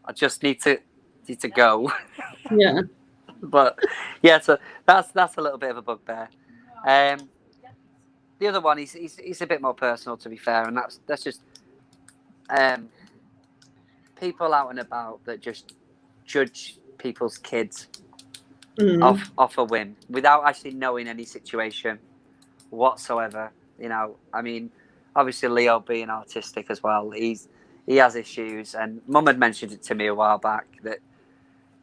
I just need to go. Yeah. But yeah, so that's a little bit of a bugbear. The other one is a bit more personal, to be fair, and that's just people out and about that just judge people's kids off a whim without actually knowing any situation whatsoever. You know, I mean, obviously Leo being autistic as well, he has issues, and Mum had mentioned it to me a while back that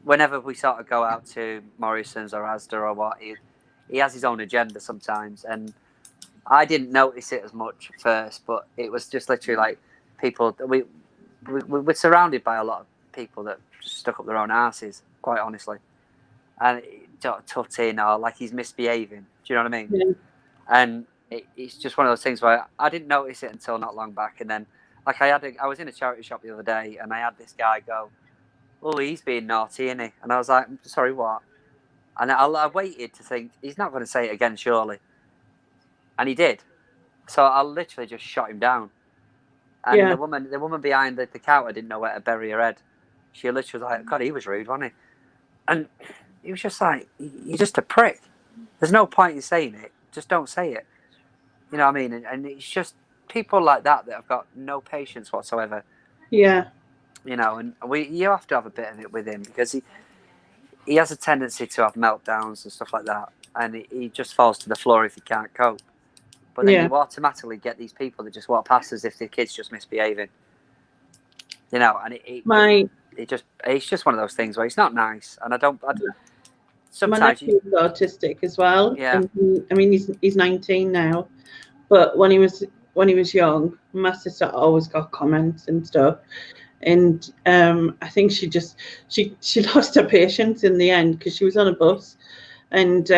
whenever we sort of go out to Morrison's or Asda or what, he has his own agenda sometimes, and I didn't notice it as much at first, but it was just literally like people. We're surrounded by a lot of people that just stuck up their own asses, quite honestly, and tutting or like he's misbehaving. Do you know what I mean? Yeah. And it's just one of those things where I didn't notice it until not long back, and then like I was in a charity shop the other day, and I had this guy go, "Oh, he's being naughty, isn't he?" And I was like, "Sorry, what?" And I waited to think he's not going to say it again, surely, and he did. So I literally just shot him down. And Yeah. the woman behind the counter didn't know where to bury her head. She literally was like, "God, he was rude, wasn't he?" And he was just like, "You're just a prick. There's no point in saying it. Just don't say it." You know what I mean? And it's just people like that have got no patience whatsoever. Yeah. You know, and you have to have a bit of it with him because he has a tendency to have meltdowns and stuff like that, and he just falls to the floor if he can't cope. But then you automatically get these people that just walk past as if their kid's just misbehaving. You know, and it's just one of those things where it's not nice, and I don't. Sometimes my nephew's autistic as well. Yeah. And I mean, he's 19 now, but when he was young, my sister always got comments and stuff, and I think she lost her patience in the end because she was on a bus, and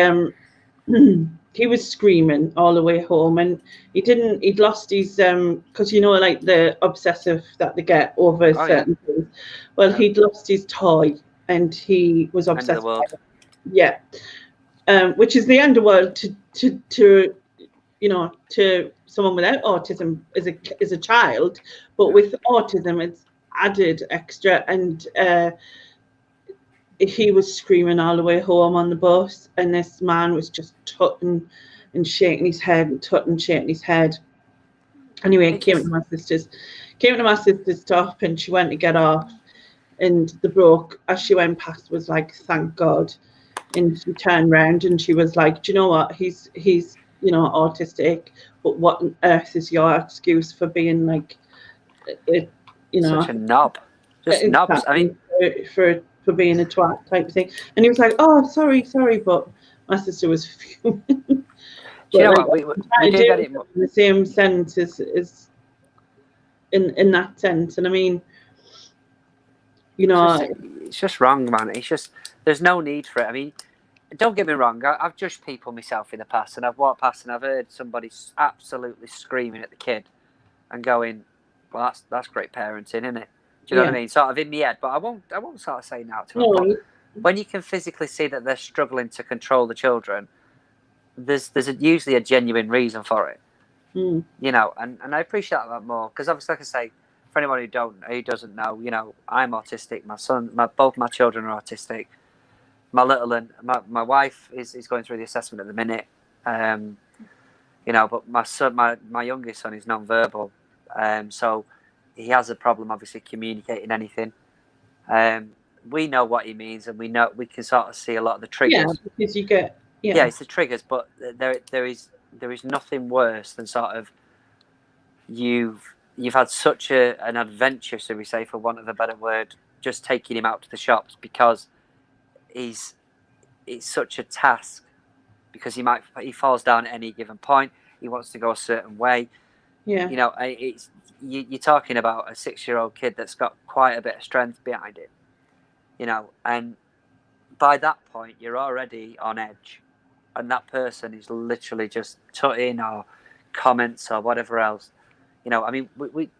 he was screaming all the way home, and he'd lost his because like the obsessive that they get over certain things. Well, he'd lost his toy, and he was obsessed by it. Yeah, which is the underworld to someone without autism as a child, but with autism it's added extra, and he was screaming all the way home on the bus, and this man was just tutting and shaking his head and tutting and shaking his head. Anyway, came to my sister's stop, and she went to get off, and the bloke as she went past was like, "Thank God." And she turned around and she was like, "Do you know what? He's autistic, but what on earth is your excuse for being like such a knob? Just knobs. I mean, for being a twat type of thing." And he was like, "Oh, sorry," but my sister was fuming. Do you know what? We do get it in the same sense as in that sense. And I mean, it's just wrong, man. It's just there's no need for it. I mean, don't get me wrong, I've judged people myself in the past, and I've walked past and I've heard somebody absolutely screaming at the kid and going, well, that's great parenting, isn't it? Do you know what I mean? Sort of in my head, but I won't sort of say no to them. But when you can physically see that they're struggling to control the children, there's usually a genuine reason for it. You know, and I appreciate that more, because obviously, like I say, for anyone who doesn't know, you know, I'm autistic. Both my children are autistic. My little and my wife is going through the assessment at the minute. You know, but my youngest son is non-verbal, so he has a problem obviously communicating anything. We know what he means, and we can sort of see a lot of the triggers. Yeah, because you get it's the triggers, but there is nothing worse than sort of you've had such an adventure, so we say, for want of a better word, just taking him out to the shops, because it's such a task, because he falls down at any given point. He wants to go a certain way. Yeah. You know, you're talking about a 6-year-old kid that's got quite a bit of strength behind it. You know, and by that point, you're already on edge, and that person is literally just tutting or comments or whatever else. You know, I mean,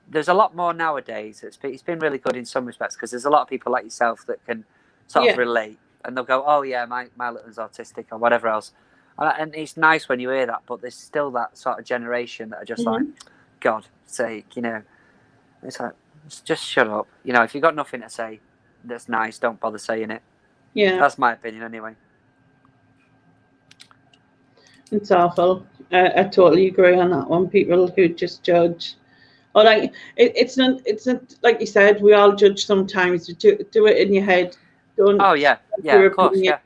there's a lot more nowadays. It's been really good in some respects, because there's a lot of people like yourself that can sort of relate, and they'll go, "Oh yeah, my little one's autistic," or whatever else. And it's nice when you hear that, but there's still that sort of generation that are just like, God's sake, you know, it's like, just shut up. You know, if you've got nothing to say that's nice, don't bother saying it. Yeah. That's my opinion anyway. It's awful. I totally agree on that one. People who just judge, or like it's not like you said. We all judge sometimes. Do it in your head. Don't. Oh yeah, of course, yeah.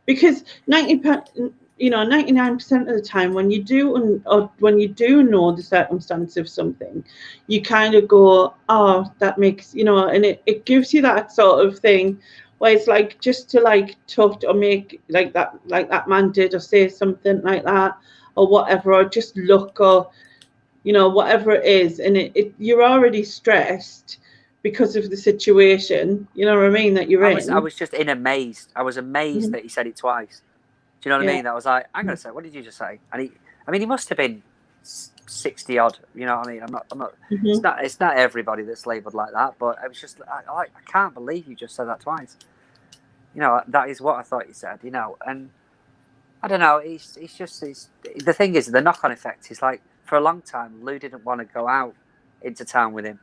Because 99% of the time, when you do know the circumstance of something, you kind of go, oh, that makes, and it gives you that sort of thing where it's like, just to like touch or make like that man did, or say something like that or whatever, or just look, or whatever it is, and you're already stressed because of the situation, you know what I mean, that you're in. I was just amazed. I was amazed that he said it twice. Do you know what I mean? That was like, I'm going to say, what did you just say? And he must have been 60 odd. You know what I mean? I'm not. It's not everybody that's labelled like that. But I was just, I can't believe you just said that twice. You know, that is what I thought you said. You know, and I don't know. It's the thing is, the knock-on effect is like, for a long time, Lou didn't want to go out into town with him.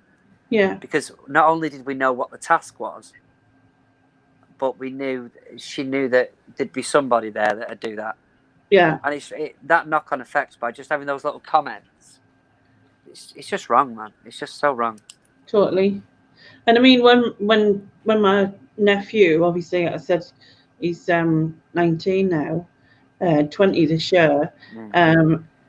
Yeah. Because not only did we know what the task was, but she knew that there'd be somebody there that'd do that. Yeah. And that knock-on effect, by just having those little comments, it's just wrong, man. It's just so wrong. Totally. And I mean, when my nephew, obviously, I said he's 19 now, 20 this year,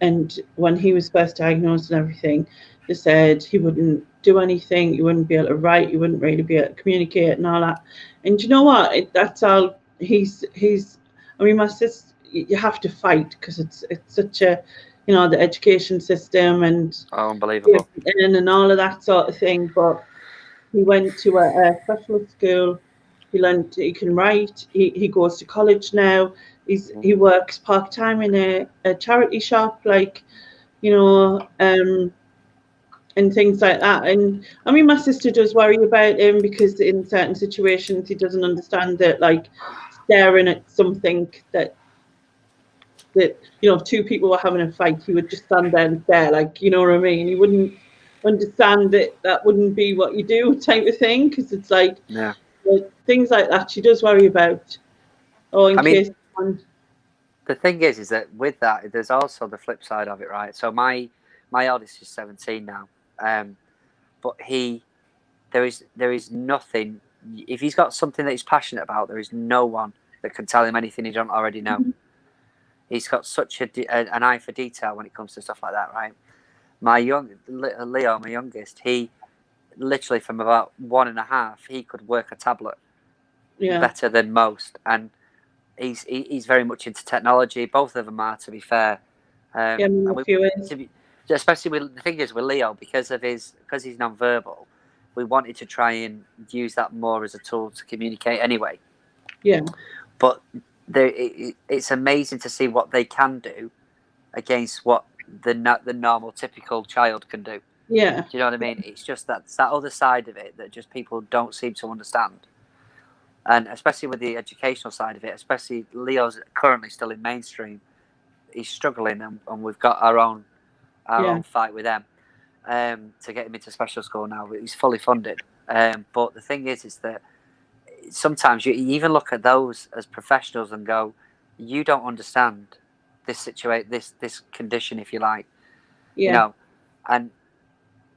and when he was first diagnosed and everything, they said he wouldn't do anything, he wouldn't be able to write, he wouldn't really be able to communicate and all that. And you know what? That's all. He's. I mean, my sister. You have to fight, because it's such a, the education system and unbelievable, and all of that sort of thing. But he went to a specialist school. He learned he can write. He goes to college now. He works part-time in a charity shop, like, and things like that. And I mean, my sister does worry about him, because in certain situations he doesn't understand that, like, staring at something that if two people were having a fight, he would just stand there and stare, like, you know what I mean? He wouldn't understand that wouldn't be what you do, type of thing, because it's like, things like that she does worry about. Or in case the thing is that with that, there's also the flip side of it, right? So my eldest is 17 now, but there is nothing. If he's got something that he's passionate about, there is no one that can tell him anything he don't already know. He's got such an eye for detail when it comes to stuff like that, right? Leo, my youngest, he literally, from about 1.5, he could work a tablet better than most, and he's very much into technology. Both of them are, to be fair. Especially with the thing is with Leo, because he's non-verbal, we wanted to try and use that more as a tool to communicate anyway. Yeah. But it's amazing to see what they can do against what the normal typical child can do. Yeah. Do you know what I mean? It's just it's that other side of it that just people don't seem to understand. And especially with the educational side of it, especially Leo's currently still in mainstream. He's struggling, and we've got our own fight with them to get him into special school now. He's fully funded. But the thing is that sometimes you even look at those as professionals and go, you don't understand this situation, this condition, if you like. Yeah. You know, and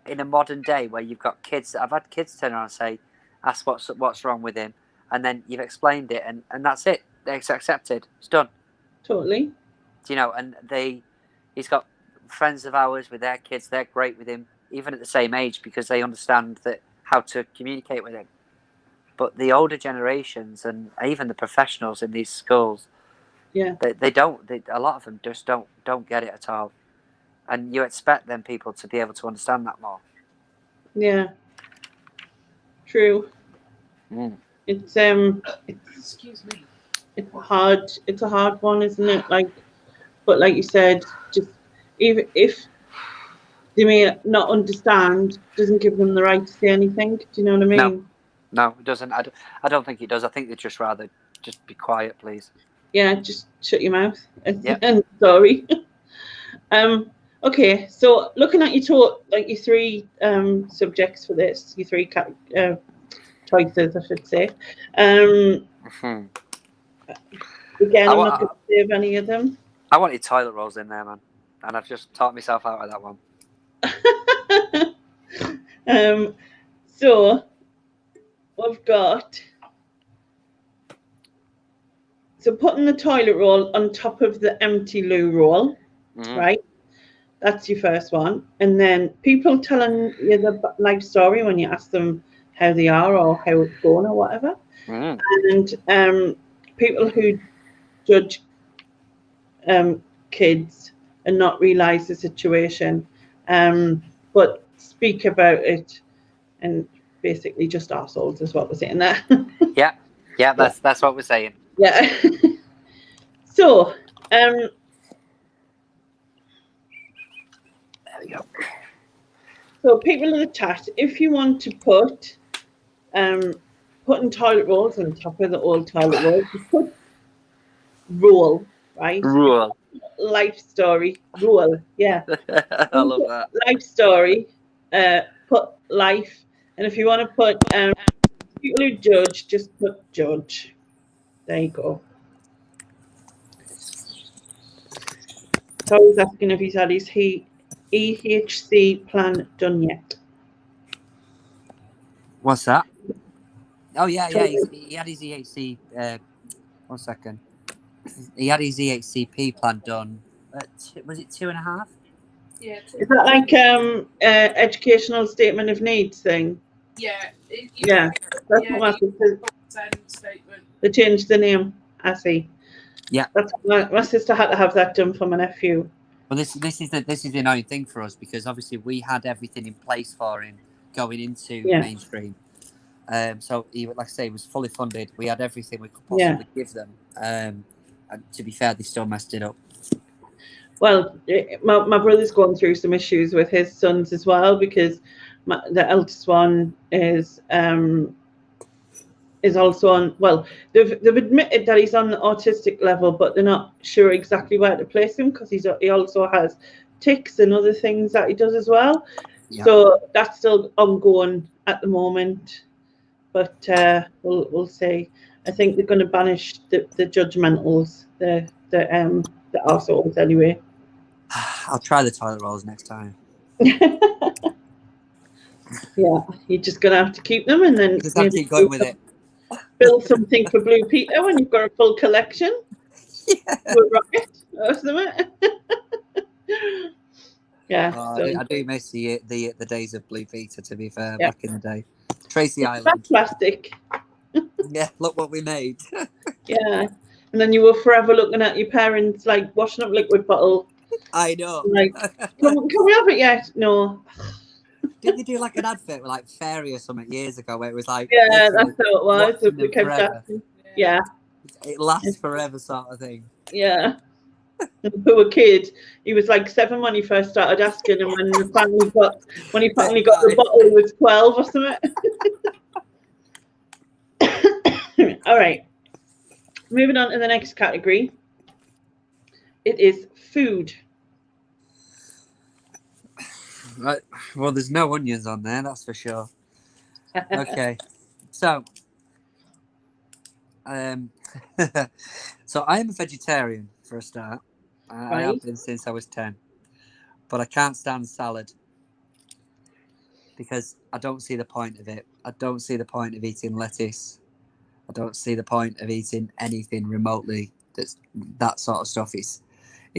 in a modern day where you've got kids, I've had kids turn around and say, ask what's wrong with him, and then you've explained it, and that's it. It's accepted. It's done. Totally. You know, and he's got friends of ours with their kids. They're great with him, even at the same age, because they understand that how to communicate with him. But the older generations and even the professionals in these schools, they don't. A lot of them just don't get it at all. And you expect them people to be able to understand that more. Yeah. True. It's excuse me. It's a hard one, isn't it? But like you said, just even if they may not understand, doesn't give them the right to say anything. Do you know what I mean? No, it doesn't. I don't think it does. I think they'd just rather just be quiet, please. Yeah, just shut your mouth. And sorry. Okay, so looking at your three subjects for this, your three choices, I should say. Again, I'm not going to save any of them. I wanted toilet rolls in there, man, and I've just talked myself out of that one. So we've got putting the toilet roll on top of the empty loo roll, right? That's your first one. And then people telling you the life story when you ask them how they are or how it's going or whatever. And people who judge kids and not realise the situation, but speak about it and basically just arseholes is what we're saying there. Yeah, that's what we're saying. Yeah. So, there we go. So people in the chat, if you want to put putting toilet rolls on top of the old toilet roll, put roll, right? Rule. Life story. Roll, yeah. I love that. Life story. Put life. And if you want to put people who judge, just put judge. There you go. So I was asking if he's had his EHC plan done yet. What's that? Oh yeah. He had his EHC. 1 second. He had his EHCP plan done. Was it 2.5? Yeah. Is that like educational statement of needs thing? Yeah. That's what Statement. They changed the name. I see. Yeah. That's my sister had to have that done for my nephew. Well, this is the annoying thing for us, because obviously we had everything in place for him going into mainstream. So he, like I say, was fully funded. We had everything we could possibly give them. And to be fair, they still messed it up. Well, my brother's going through some issues with his sons as well, because the eldest one is also on. Well, they've admitted that he's on the autistic level, but they're not sure exactly where to place him, because he also has tics and other things that he does as well. Yeah. So that's still ongoing at the moment. But we'll see. I think they're going to banish the judgmentals, the arseholes anyway. I'll try the toilet rolls next time. Yeah, you're just going to have to keep them, and then just have to keep going with it. Build something for Blue Peter when you've got a full collection. Yeah. Rocket or something. Yeah. I do miss the days of Blue Peter, to be fair, back in the day. Tracy Island. That's plastic. Yeah, look what we made. Yeah. And then you were forever looking at your parents, like, washing up liquid bottle. I know. Like, can we have it yet? No. Didn't they do like an advert with like Fairy or something years ago where it was like... Yeah, that's how it was. We kept asking. Yeah. it lasts forever sort of thing. Yeah. The poor kid, he was like 7 when he first started asking, and when he finally got the bottle, he was 12 or something. All right. Moving on to the next category. It is food. Right. Well, there's no onions on there, that's for sure. Okay. So, so I am a vegetarian for a start. I have been since I was 10. But I can't stand salad because I don't see the point of it. I don't see the point of eating lettuce. I don't see the point of eating anything remotely that's that sort of stuff. It's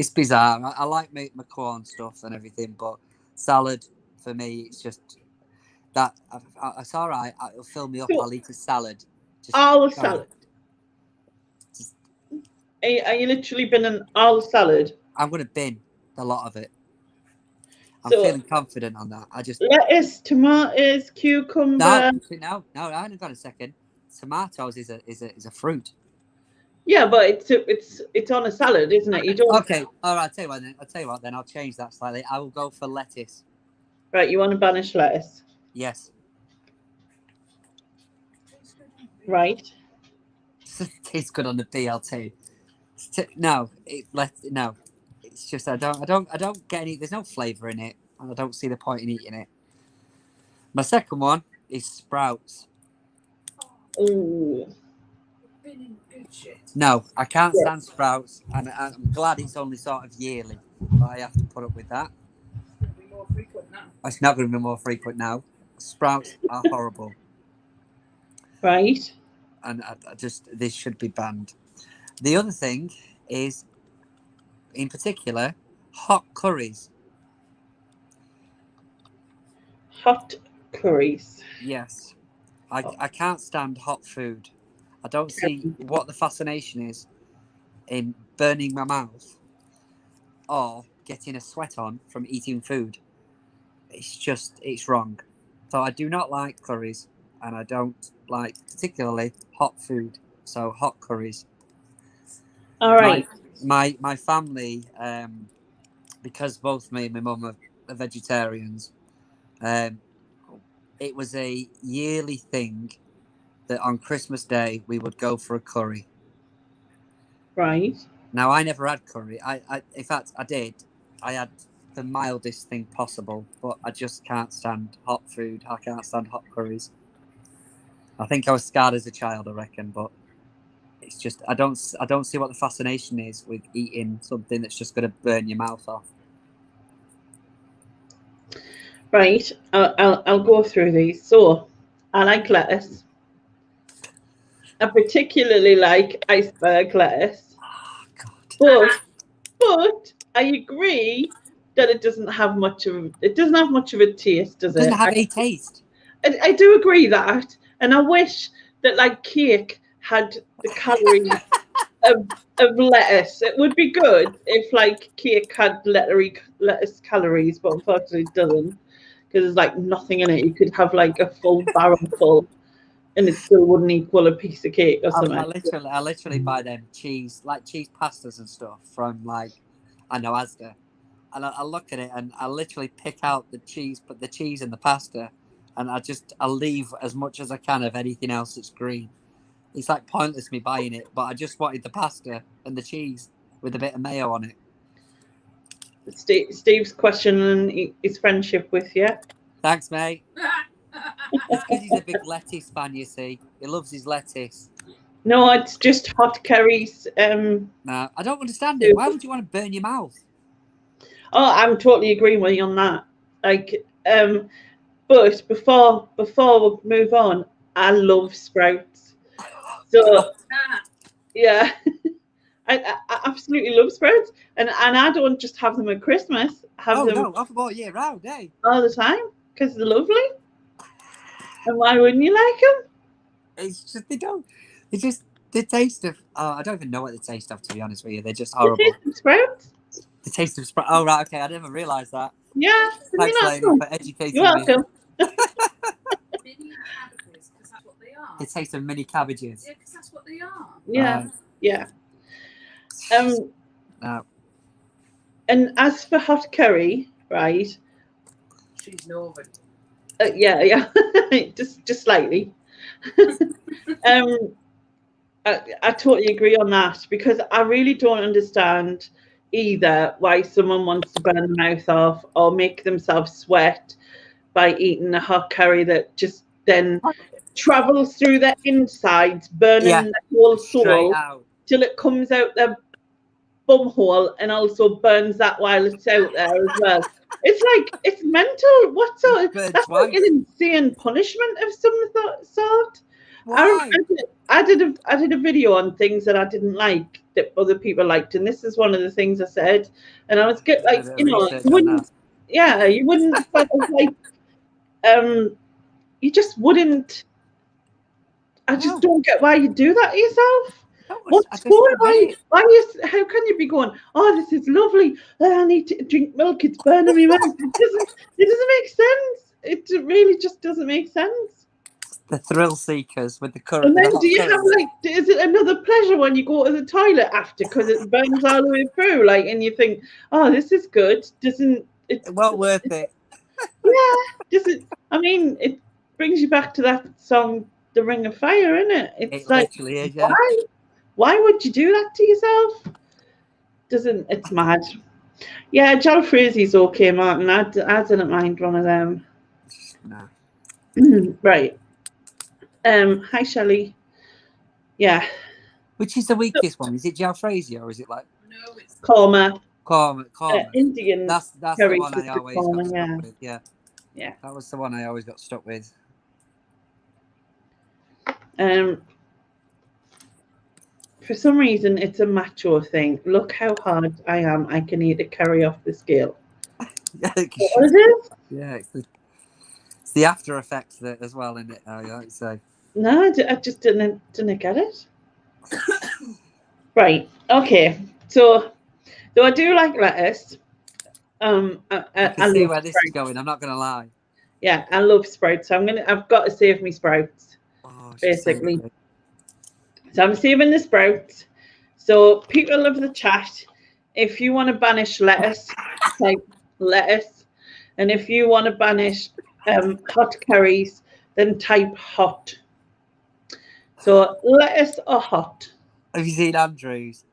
bizarre. I like my corn stuff and everything, but salad for me, it's just that. It's all right. It'll fill me up. I'll eat a salad. All salad. Are you literally binning all salad? I'm going to bin a lot of it. I'm feeling confident on that. Lettuce, tomatoes, cucumber. No, I haven't got a second. Tomatoes is a fruit. Yeah, but it's on a salad, isn't it? You don't. Okay, all right. I'll tell you what. Then I'll change that slightly. I will go for lettuce. Right, you want to banish lettuce? Yes. Right. Tastes good on the BLT. No, it's just I don't get any. There's no flavour in it, and I don't see the point in eating it. My second one is sprouts. Ooh. No, I can't stand sprouts, and I'm glad it's only sort of yearly, but I have to put up with that. It's going to be more frequent now. It's not going to be more frequent now. Sprouts are horrible. Right. And this should be banned. The other thing is, in particular, hot curries. Hot curries. Yes. I can't stand hot food. I don't see what the fascination is in burning my mouth or getting a sweat on from eating food. It's wrong. So I do not like curries, and I don't like particularly hot food. So hot curries. All right. My family, because both me and my mum are vegetarians, it was a yearly thing that on Christmas Day we would go for a curry. Right. Now I never had curry. In fact I did. I had the mildest thing possible, but I just can't stand hot food. I can't stand hot curries. I think I was scarred as a child, I reckon, but it's just I don't see what the fascination is with eating something that's just going to burn your mouth off. Right. I'll go through these. So I like lettuce. I particularly like iceberg lettuce. Oh, God. But I agree that it doesn't have much of a taste, does it? It doesn't have a taste. I do agree that, and I wish that like cake had the calories of lettuce. It would be good if like cake had lettuce calories, but unfortunately it doesn't, because there's like nothing in it. You could have like a full barrel full, and it still wouldn't equal a piece of cake or something. I literally buy them cheese pastas and stuff from Asda, and I look at it and I literally pick out the cheese, put the cheese in the pasta, and I leave as much as I can of anything else that's green. It's like pointless me buying it, but I just wanted the pasta and the cheese with a bit of mayo on it. Steve's questioning his friendship with you. Thanks, mate. It's because he's a big lettuce fan, you see. He loves his lettuce. No, it's just hot curries. No, I don't understand it. Why would you want to burn your mouth? Oh, I'm totally agreeing with you on that. Like, but before we move on, I love sprouts. So yeah, I absolutely love sprouts, and I don't just have them at Christmas. Have them all year round, eh? all the time because they're lovely. And why wouldn't you like them? It's just they don't. It's just the taste of. I don't even know what the taste of. To be honest with you, they're just horrible. The taste of sprouts. The taste of sprouts. Oh right, okay. I never realised that. Yeah. Thanks, lady, for educating me. You're welcome. Mini cabbages, because that's what they are. The taste of mini cabbages. Yeah, because that's what they are. Yeah. Yeah. No. And as for hot curry, right? She's Northern. Yeah, just slightly. I totally agree on that because I really don't understand either why someone wants to burn their mouth off or make themselves sweat by eating a hot curry that just then travels through their insides, burning Yeah, the whole straight soul out. till it comes out their bum hole and also burns that while it's out there as well. It's like it's mental. What's so? Burn That's like twice. an insane punishment of some sort. Why? I did a video on things that I didn't like that other people liked, and this is one of the things I said. And I was good, like A bit of you know, research you on wouldn't, that. yeah, you wouldn't sort of like, you just wouldn't. I just don't get why you do that to yourself. I What's just going don't get on? it. Why is? How can you be going? Oh, this is lovely. Oh, I need to drink milk. It's burning me mouth. It doesn't make sense. It really just doesn't make sense. The thrill seekers with the curry. And With then the do you hot have curry. like? Is it another pleasure when you go to the toilet after because it burns all the way through? Like, and you think, oh, this is good. Doesn't it? It won't worth it. Yeah. Does it? I mean, it brings you back to that song, "The Ring of Fire," isn't it? It's It like, literally is, yeah. why would you do that to yourself? Doesn't it's mad? Yeah, jalfrezi's okay, Martin. I didn't mind one of them. No. Right. Hi Shelley. Yeah. Which is the weakest one? Is it jalfrezi or is it like No, it's Korma. korma? Indian. That's the curry one I with the always korma, got stuck yeah. with. Yeah. Yeah. That was the one I always got stuck with. For some reason, it's a macho thing. Look how hard I am. I can eat a curry off the scale. What is it? Yeah, it's the after effects that as well in it. I like to say. No, I just didn't get it. Right. Okay. So, though I do like lettuce, I I can see love where this sprouts. is going. I'm not going to lie. Yeah, I love sprouts. So I've got to save me sprouts, Oh, basically. So I'm saving the sprouts. So people of the chat, if you want to banish lettuce, type lettuce. And if you want to banish hot curries, then type hot. So lettuce or hot? Have you seen Andrews?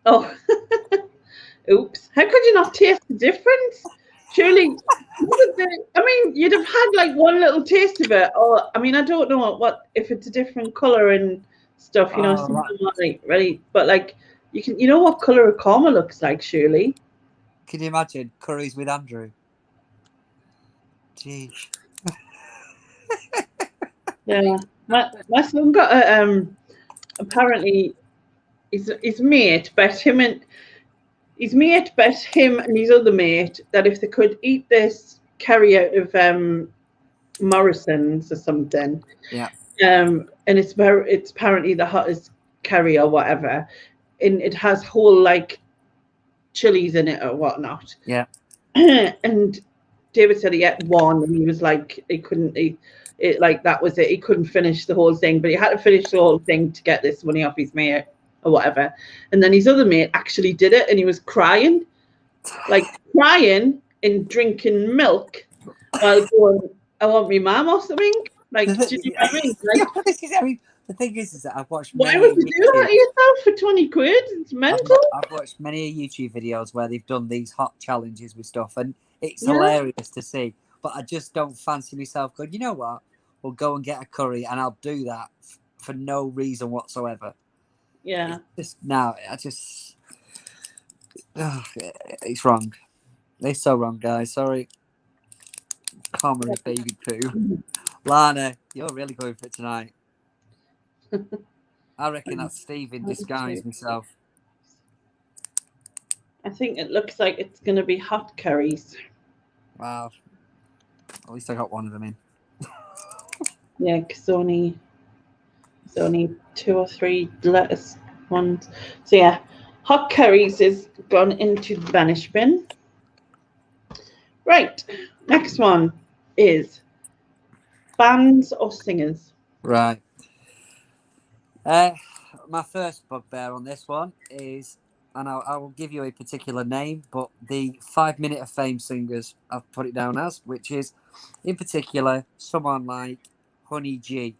Oh, oops. How could you not taste the difference? Surely, I mean, you'd have had like one little taste of it. Or, I mean, I don't know what if it's a different color and stuff, you know, something like, right? But like, you know what color a korma looks like, surely. Can you imagine curries with Andrew? Jeez. Yeah, my son got a apparently his mate bet him and his mate bet him and his other mate that if they could eat this curry out of Morrison's or something, Yeah. and it's apparently the hottest curry or whatever, and it has whole like chilies in it or whatnot. Yeah. And David said he ate one and he was like he couldn't it like that was it. He couldn't finish the whole thing, but he had to finish the whole thing to get this money off his mate or whatever. And then his other mate actually did it, and he was crying and drinking milk while going, "I want me mum" or something. Like, do you know what I mean? Like, the thing is that I've watched. Why would you do that to yourself for 20 quid? It's mental. I've watched many YouTube videos where they've done these hot challenges with stuff, and it's hilarious to see. But I just don't fancy myself going, you know what? We'll go and get a curry, and I'll do that for no reason whatsoever. Yeah. It's wrong. It's so wrong, guys. Sorry. Comedy baby poo. Lana, you're really going for it tonight. I reckon that's Steve in disguise himself. I think it looks like it's going to be hot curries. Wow. At least I got one of them in. Yeah, because only 2 or 3 lettuce ones. So yeah, hot curries is gone into the Banish bin. Right, next one is bands or singers. Right. I my first bugbear on this one is, and I will give you a particular name, but the 5 Minute of Fame singers I've put it down as, which is, in particular, someone like Honey G.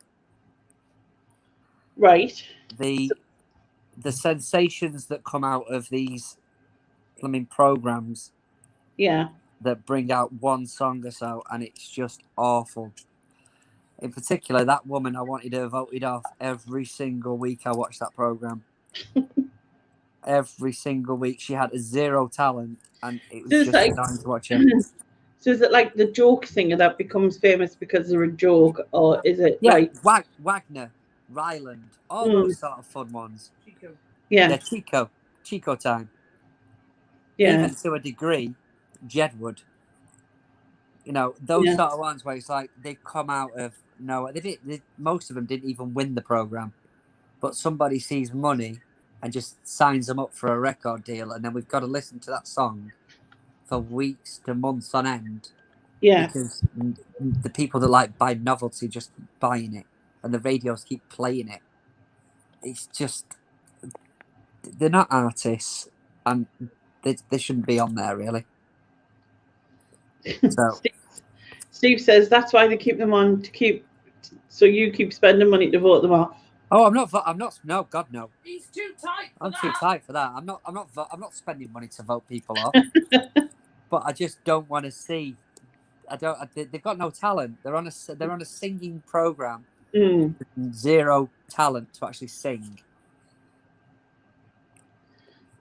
Right. The sensations that come out of these programs Yeah. that bring out one song or so, and it's just awful. In particular, that woman, I wanted her voted off every single week I watched that program. Every single week. She had zero talent, and it was So it's just like, annoying to watch her. so is it like the joke singer that becomes famous because they're a joke, or is it Yeah, like Wagner, Ryland, all Mm. those sort of fun ones. yeah, Chico time. yeah, Even to a degree, Jedward. You know, those Yeah. sort of ones where it's like they come out of nowhere. Most of them didn't even win the program, but somebody sees money and just signs them up for a record deal, and then we've got to listen to that song for weeks to months on end yeah. because the people that like buy novelty just keep buying it, and the radios keep playing it. It's just they're not artists, and they shouldn't be on there really. So Steve says that's why they keep them on to keep, so you keep spending money to vote them off. oh, I'm not. No, God, no. He's too tight. I'm too tight for that. I'm not spending money to vote people off. But I just don't want to see. They've got no talent. They're on a singing program. Mm. Zero talent to actually sing.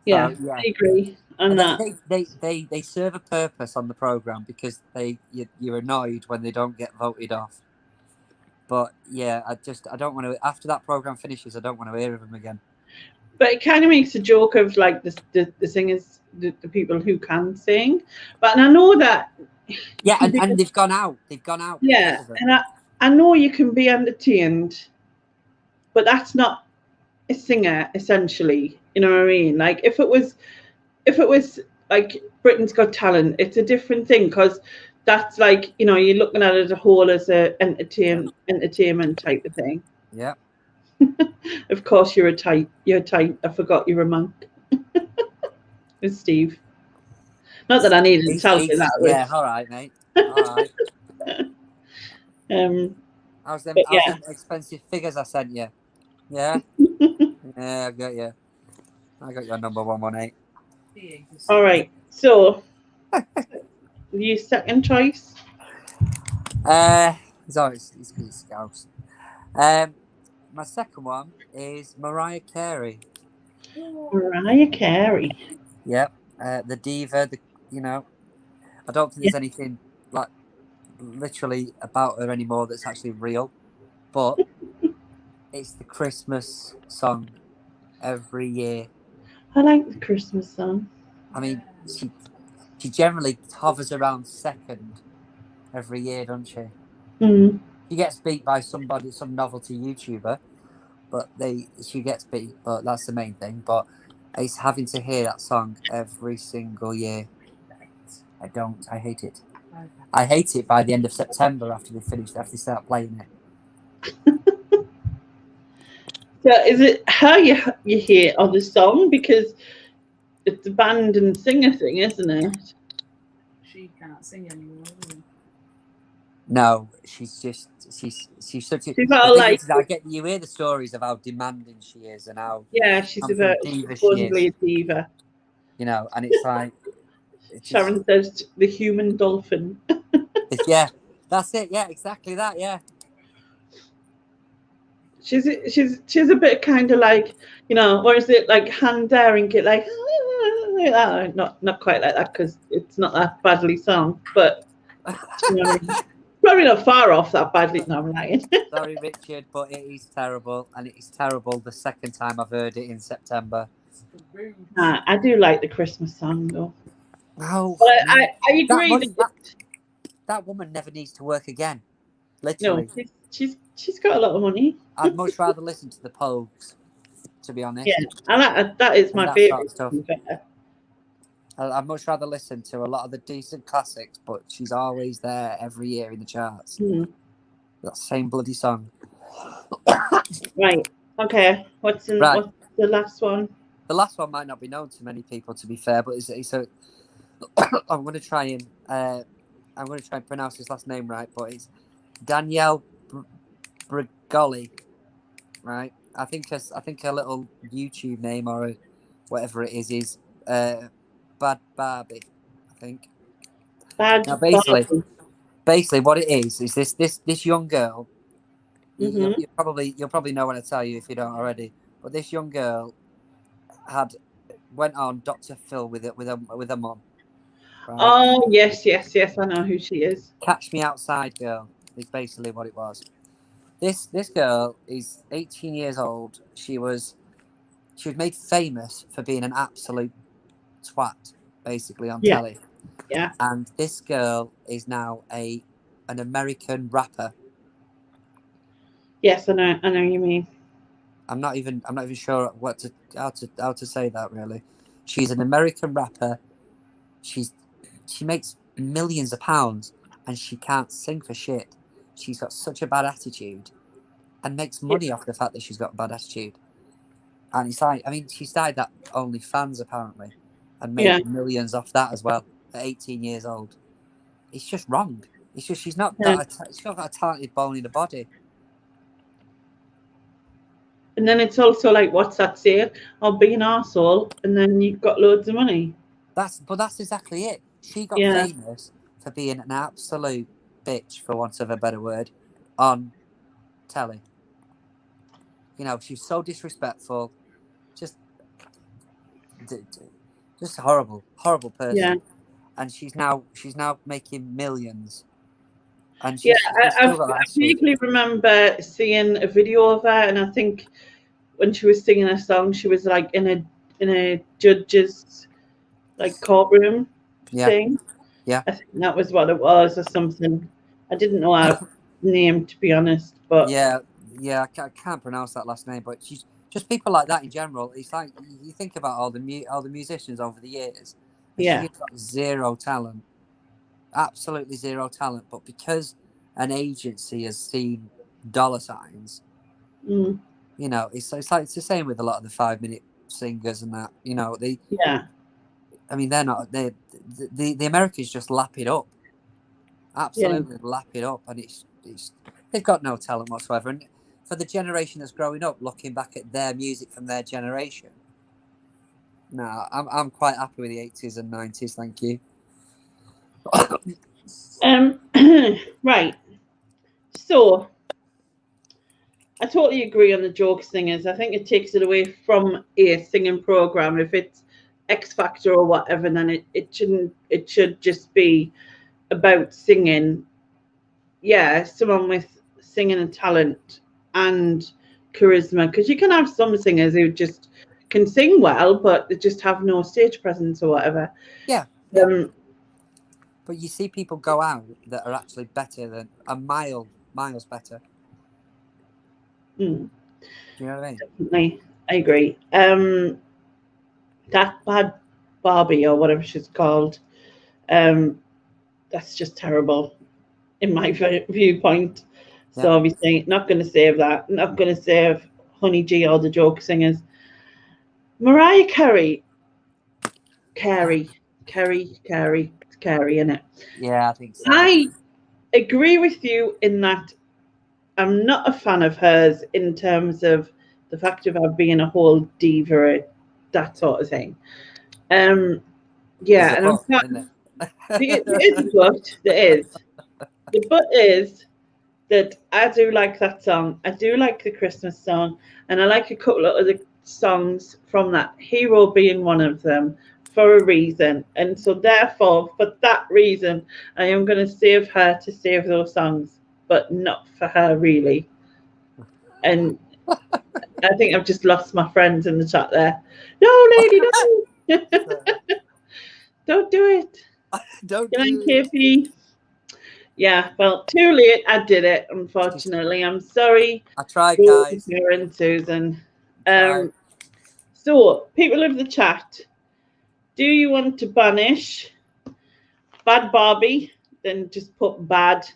Yeah, So, yeah. I agree on that. They serve a purpose on the program because you're annoyed when they don't get voted off. But yeah, I don't want to. After that program finishes, I don't want to hear of them again. But it kind of makes a joke of like the singers, the people who can sing. But I know that. Yeah, and they've gone out. They've gone out. Yeah, and I know you can be entertained, but that's not a singer essentially. You know what I mean? Like if it was like Britain's Got Talent, it's a different thing because that's like, you know, you're looking at it as a whole as a entertainment type of thing. Yeah. Of course, you're tight. I forgot you're a monk. It's Steve. Not that I need to tell you that. Yeah, all right, mate. All right. How's them expensive figures I sent you? Yeah? Yeah, I got you. I got your number 118. All right. So, your second choice? It's Scouse. My second one is Mariah Carey. Mariah Carey. Yep. The diva, I don't think there's anything like literally about her anymore that's actually real, but it's the Christmas song every year. I like the Christmas song. I mean, she generally hovers around second every year, doesn't she? Mm. She gets beat by some novelty YouTuber, but she gets beat, but that's the main thing. But it's having to hear that song every single year. I hate it. I hate it by the end of September after they start playing it. So is it how you hear of the song? Because it's a band and singer thing, isn't it? She can't sing anymore. No, she's such a. She's not like. You hear the stories of how demanding she is and how. Yeah, she's supposedly a diva. You know, and it's like. Sharon says the human dolphin. Yeah, that's it. Yeah, exactly that. Yeah. She's a bit kind of like, you know, or is it like hand daring it like not quite like that because it's not that badly sung, but you know, probably not far off that badly. No, I'm lying. Sorry, Richard, but it is terrible, and it is terrible the second time I've heard it in September. I do like the Christmas song though. No, but I agree. That woman never needs to work again. Literally. No, she's got a lot of money. I'd much rather listen to the Pogues, to be honest. Yeah, and that is my favourite stuff. I'd much rather listen to a lot of the decent classics, but she's always there every year in the charts. Mm. That same bloody song. Right. Okay, what's Right. the last one? The last one might not be known to many people, to be fair, but it's a. I'm going to try and pronounce his last name right, but it's Danielle Brigoli, right? I think a little YouTube name or whatever it is Bad Barbie, I think. Bad Now, Barbie. basically, what it is this young girl. Mm-hmm. You'll probably know when I tell you if you don't already. But this young girl went on Dr. Phil with a mum, right? Oh yes, yes, yes. I know who she is. Catch Me Outside girl is basically what it was. This girl is 18 years old. She was made famous for being an absolute twat, basically on Yeah, telly. yeah. And this girl is now an American rapper. Yes, I know. I know you mean. I'm not even sure how to say that really. She's an American rapper. She makes millions of pounds and she can't sing for shit. She's got such a bad attitude and makes money off the fact that she's got a bad attitude. And it's like, I mean, she started that OnlyFans apparently and Yeah. made millions off that as well at 18 years old. It's just wrong. It's just she's not Yeah. she's not got a talented bone in the body. And then it's also like, what's that say? I'll be an arsehole, and then you've got loads of money. That's exactly it. She got Yeah. famous for being an absolute bitch, for want of a better word, on telly. You know, she's so disrespectful, just just a horrible Yeah. person. And she's now making millions, and Yeah. she's still got I that attitude. vaguely remember seeing a video of her, and I think when she was singing a song, she was like in a judge's like courtroom Yeah, thing. yeah. I think that was what it was, or something. I didn't know her name, to be honest, but Yeah, yeah, I can't pronounce that last name, but she's just people like that in general. It's like you think about all the musicians over the years, and she yeah, has got zero talent, absolutely zero talent. But because an agency has seen dollar signs, mm, you know, it's the same with a lot of the 5 minute singers and that. You know, yeah, I mean, they're not the Americans just lap it up, yeah, absolutely lap it up, and it's they've got no talent whatsoever. And for the generation that's growing up, looking back at their music from their generation, no, I'm quite happy with the 80s and 90s. Thank you. um, right. So I totally agree on the joke singers. I think it takes it away from a singing program. If it's X Factor or whatever, then it shouldn't. It should just be about singing. Yeah, someone with singing and talent and charisma, because you can have some singers who just can sing well, but they just have no stage presence or whatever. Yeah, yeah. Um, But you see people go out that are actually better than miles better. mm, Do you know what I mean? definitely, I agree. That Bad Barbie or whatever she's called, um, that's just terrible in my viewpoint. So Yeah. obviously, not going to save that. Not going to save Honey G or the joke singers. Mariah Carey, in it. Yeah, I think so. I agree with you in that I'm not a fan of hers in terms of the fact of her being a whole diva, that sort of thing. There's Yeah, a and I'm but, not. isn't it? There is a but. There is. The but is that I do like that song. I do like the Christmas song, and I like a couple of other songs from that. Hero being one of them for a reason, and so therefore, for that reason, I am going to save her to save those songs, but not for her really. And I think I've just lost my friends in the chat there. No, lady, no. Don't do it. Don't Good night, do it. KP. Yeah, well, too late. I did it, unfortunately. I'm sorry, I tried, guys. and Susan. Tried. So, people of the chat, do you want to banish Bad Barbie? Then just put bad.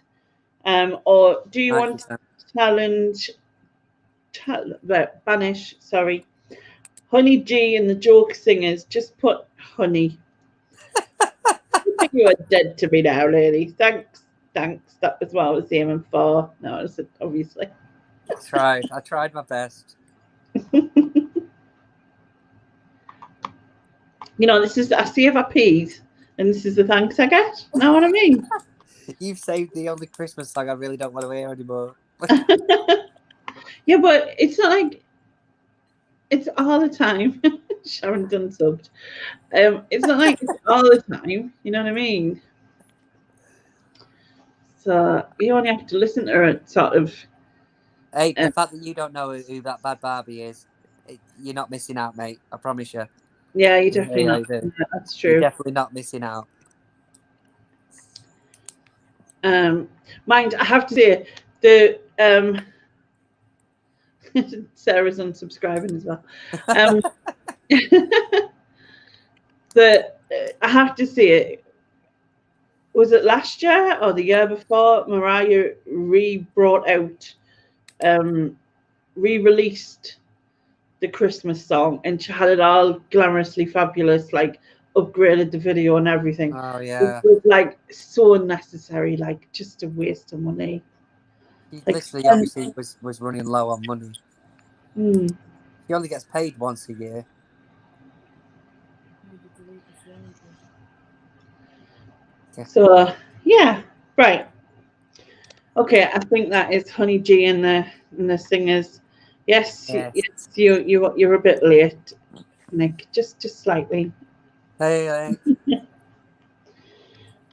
Or do you want 90%. to challenge Banish, sorry. Honey G and the joke singers, just put honey. You are dead to me now, lady. Thanks. That was what I was aiming for. No, it's obviously. I tried my best. You know, this is I save a peas, and this is the thanks I get. Know what I mean? You've saved the only Christmas song I really don't want to hear anymore. Yeah, but it's not like it's all the time. Sharon done subbed. It's not like it's all the time. You know what I mean? So you only have to listen to it, sort of. Hey, the fact that you don't know who that Bad Barbie is, you're not missing out, mate. I promise you. Yeah, you definitely Yeah, not. you do. Yeah, that's You're true. definitely not missing out. Mind, I have to say, the Sarah's unsubscribing as well. I have to say, was it last year or the year before? Mariah brought out, re-released the Christmas song, and she had it all glamorously fabulous, like upgraded the video and everything. Oh yeah. It was like so unnecessary, like just a waste of money. He Like, literally, obviously, was running low on money. He only gets paid once a year. So yeah, right. Okay, I think that is Honey G and the singers. Yes, Yes. yes, you're a bit late, Nick. Just slightly. Hey.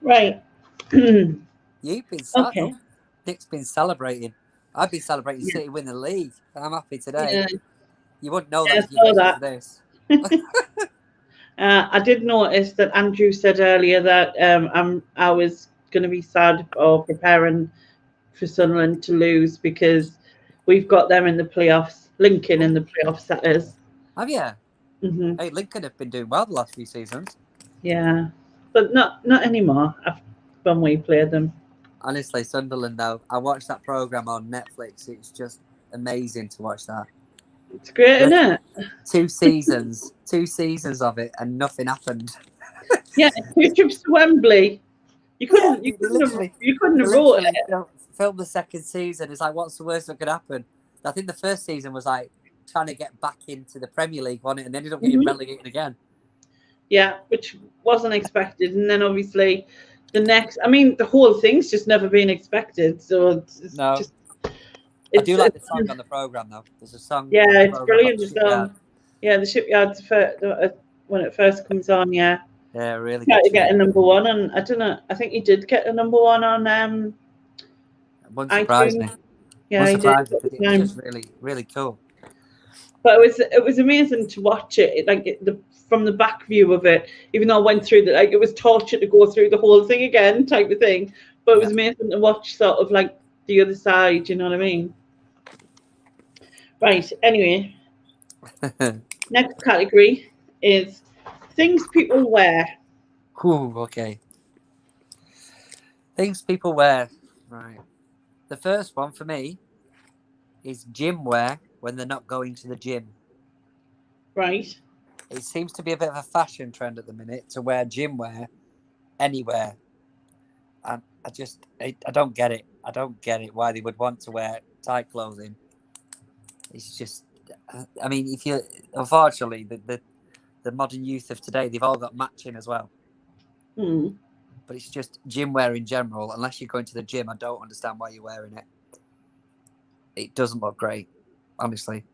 Right. You've been Okay. Nick's been celebrating. I've been celebrating Yeah. City win the league. I'm happy today. Yeah. You wouldn't know Yeah, that if you listened to this. I did notice that Andrew said earlier that I was going to be sad or preparing for Sunderland to lose because we've got them in the playoffs, Lincoln in the playoffs. That is. Have you? Mm-hmm. Hey, Lincoln have been doing well the last few seasons. Yeah, but not anymore. When we played them. Honestly, Sunderland though, I watched that program on Netflix. It's just amazing to watch that. It's great, isn't it? 2 seasons of it, and nothing happened. Yeah, 2 trips to Wembley. You couldn't have wrote it. Filmed the second season. It's like, what's the worst that could happen? I think the first season was like trying to get back into the Premier League, wasn't it? And ended up getting relegated again. Yeah, which wasn't expected. And then obviously the next, I mean, the whole thing's just never been expected. So it's just. I do like the song on the programme, though. There's a song. Yeah, it's brilliant. The song. Yeah, the Shipyard's when it first comes on, yeah. Yeah, really Tried good. to get a number one, and I don't know. I think he did get a number one on Wouldn't surprise me. Yeah, he did. It was just really, really cool. But it was amazing to watch it. From the back view of it, even though I went through it was torture to go through the whole thing again, type of thing. But it was amazing to watch sort of like the other side. You know what I mean? Right. Anyway, next category is things people wear. Ooh, okay. Things people wear. Right. The first one for me is gym wear when they're not going to the gym. Right. It seems to be a bit of a fashion trend at the minute to wear gym wear anywhere. And I don't get it. I don't get it why they would want to wear tight clothing. It's just, I mean, unfortunately, the modern youth of today, they've all got matching as well. But it's just gym wear in general. Unless you're going to the gym, I don't understand why you're wearing it. It doesn't look great, honestly.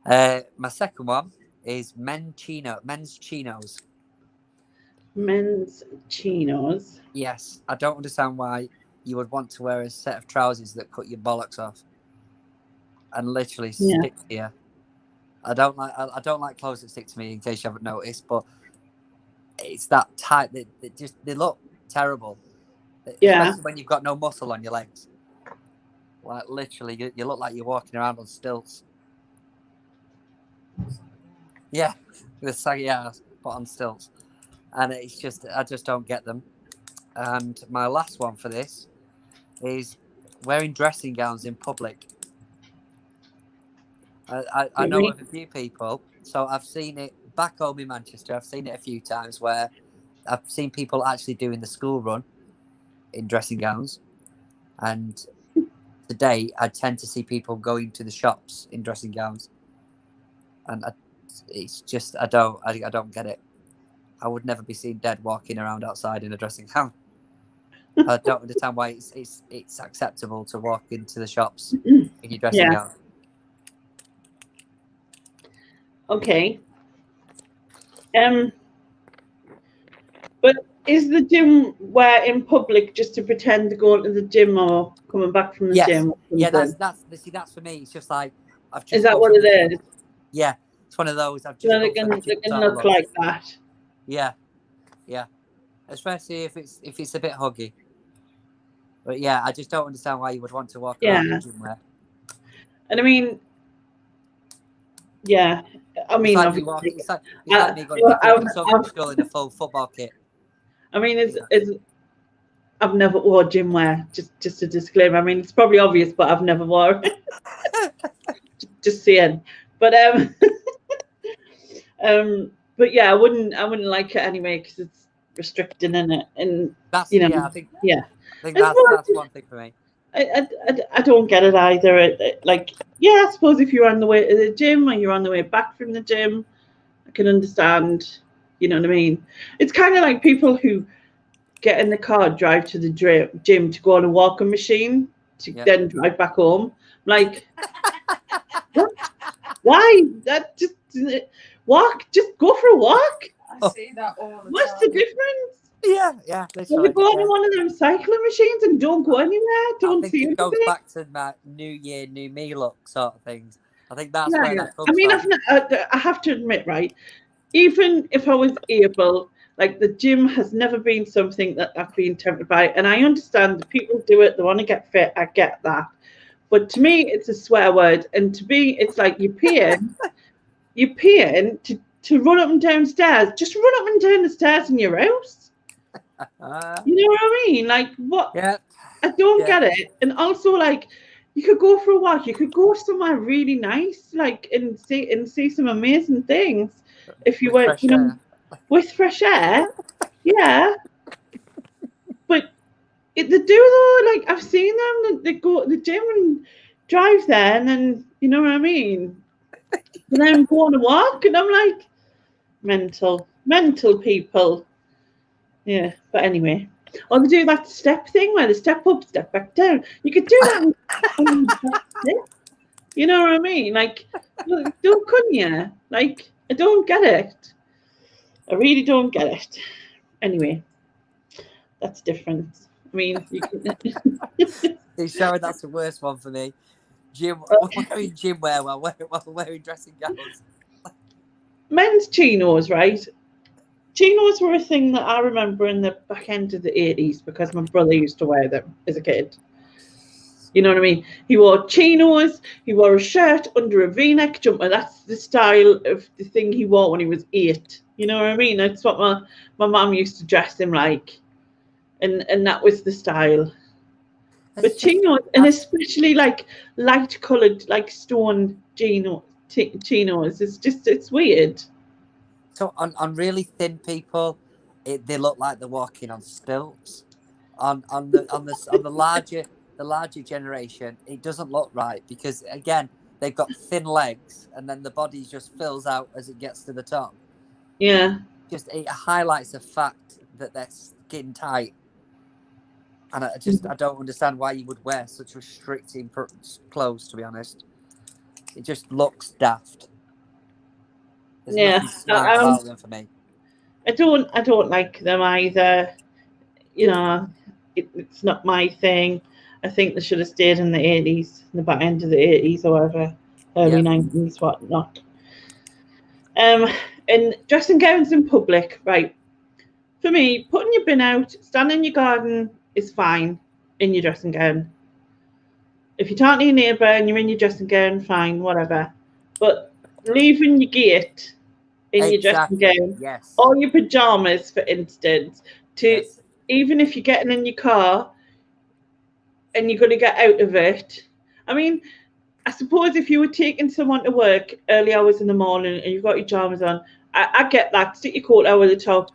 My second one is men's chinos. Men's chinos. Yes, I don't understand why you would want to wear a set of trousers that cut your bollocks off and literally stick to you. I don't like clothes that stick to me. In case you haven't noticed, but it's that tight that they look terrible. Yeah. Especially when you've got no muscle on your legs. Like literally, you look like you're walking around on stilts. Yeah, with a saggy ass, but on stilts. And it's just, I just don't get them. And my last one for this is wearing dressing gowns in public. I know of a few people. So I've seen it back home in Manchester. I've seen it a few times where I've seen people actually doing the school run in dressing gowns, and today I tend to see people going to the shops in dressing gowns, and it's just I don't get it. I would never be seen dead walking around outside in a dressing gown. I don't understand why it's acceptable to walk into the shops in your dressing gown. Okay. But is the gym wear in public just to pretend to go to the gym or coming back from the gym? Yeah, that's for me. It's just like I've just. Is that what it is? Yeah, it's one of those. I've just. So they can look like that. Yeah. Especially if it's a bit huggy. But yeah, I just don't understand why you would want to walk around in gym wear. And I mean, yeah, I mean, it's like me going to school in a full football kit. I mean, I've never wore gym wear. Just a disclaimer. I mean, it's probably obvious, but I've never wore it. just saying. But but yeah, I wouldn't like it anyway because it's restricting in it, and that's I think that's one thing for me. I don't get it either. Like, yeah, I suppose if you're on the way to the gym or you're on the way back from the gym, I can understand. You know what I mean? It's kind of like people who get in the car, drive to the gym to go on a walking machine to then drive back home. Like, what? Why? That just walk. Just go for a walk. I see that all the time. What's the difference? Yeah. Well, you go on one of them cycling machines and don't go anywhere. Don't see anything. It goes back to my New Year, New Me look sort of things. I think that's where that comes from. I have to admit, right? Even if I was able, like the gym has never been something that I've been tempted by, and I understand that people do it. They want to get fit. I get that, but to me, it's a swear word, and to me, it's like you're paying to run up and down stairs. Just run up and down the stairs in your house. You know what I mean? Like what? Yeah. I don't get it. And also, like, you could go for a walk. You could go somewhere really nice, like, and see some amazing things if you were, with fresh air. Yeah. But they do though. Like I've seen them. They go to the gym and drive there, and then you know what I mean. And then go on a walk, and I'm like, mental people. Yeah, but anyway. Or they do that step thing where they step up, step back down. You could do that. You know what I mean? Like, couldn't you? Like, I don't get it. I really don't get it. Anyway, that's different. I mean, you can... Sorry, that's the worst one for me. Wearing gym wear while wearing dressing gowns. Men's chinos, right? Chinos were a thing that I remember in the back end of the 80s because my brother used to wear them as a kid. You know what I mean? He wore chinos, he wore a shirt under a V-neck jumper. That's the style of the thing he wore when he was 8. You know what I mean? That's what my mum used to dress him like. And that was the style. But chinos, and especially like light coloured, like stone chinos, it's weird. So on really thin people, they look like they're walking on stilts. On the larger generation, it doesn't look right because again they've got thin legs and then the body just fills out as it gets to the top. Yeah, it highlights the fact that they're skin tight, and I don't understand why you would wear such restricting clothes. To be honest, it just looks daft. There's about them for me. I don't like them either. You know, it's not my thing. I think they should have stayed in the 80s, the back end of the 80s or whatever, early 90s, whatnot. And dressing gowns in public, right? For me, putting your bin out, standing in your garden is fine in your dressing gown. If you're talking to your neighbour and you're in your dressing gown, fine, whatever. But leaving your gate in your dressing gown, or your pajamas, for instance, even if you're getting in your car and you're going to get out of it. I mean, I suppose if you were taking someone to work early hours in the morning and you've got your pajamas on, I get that. Stick your coat over the top,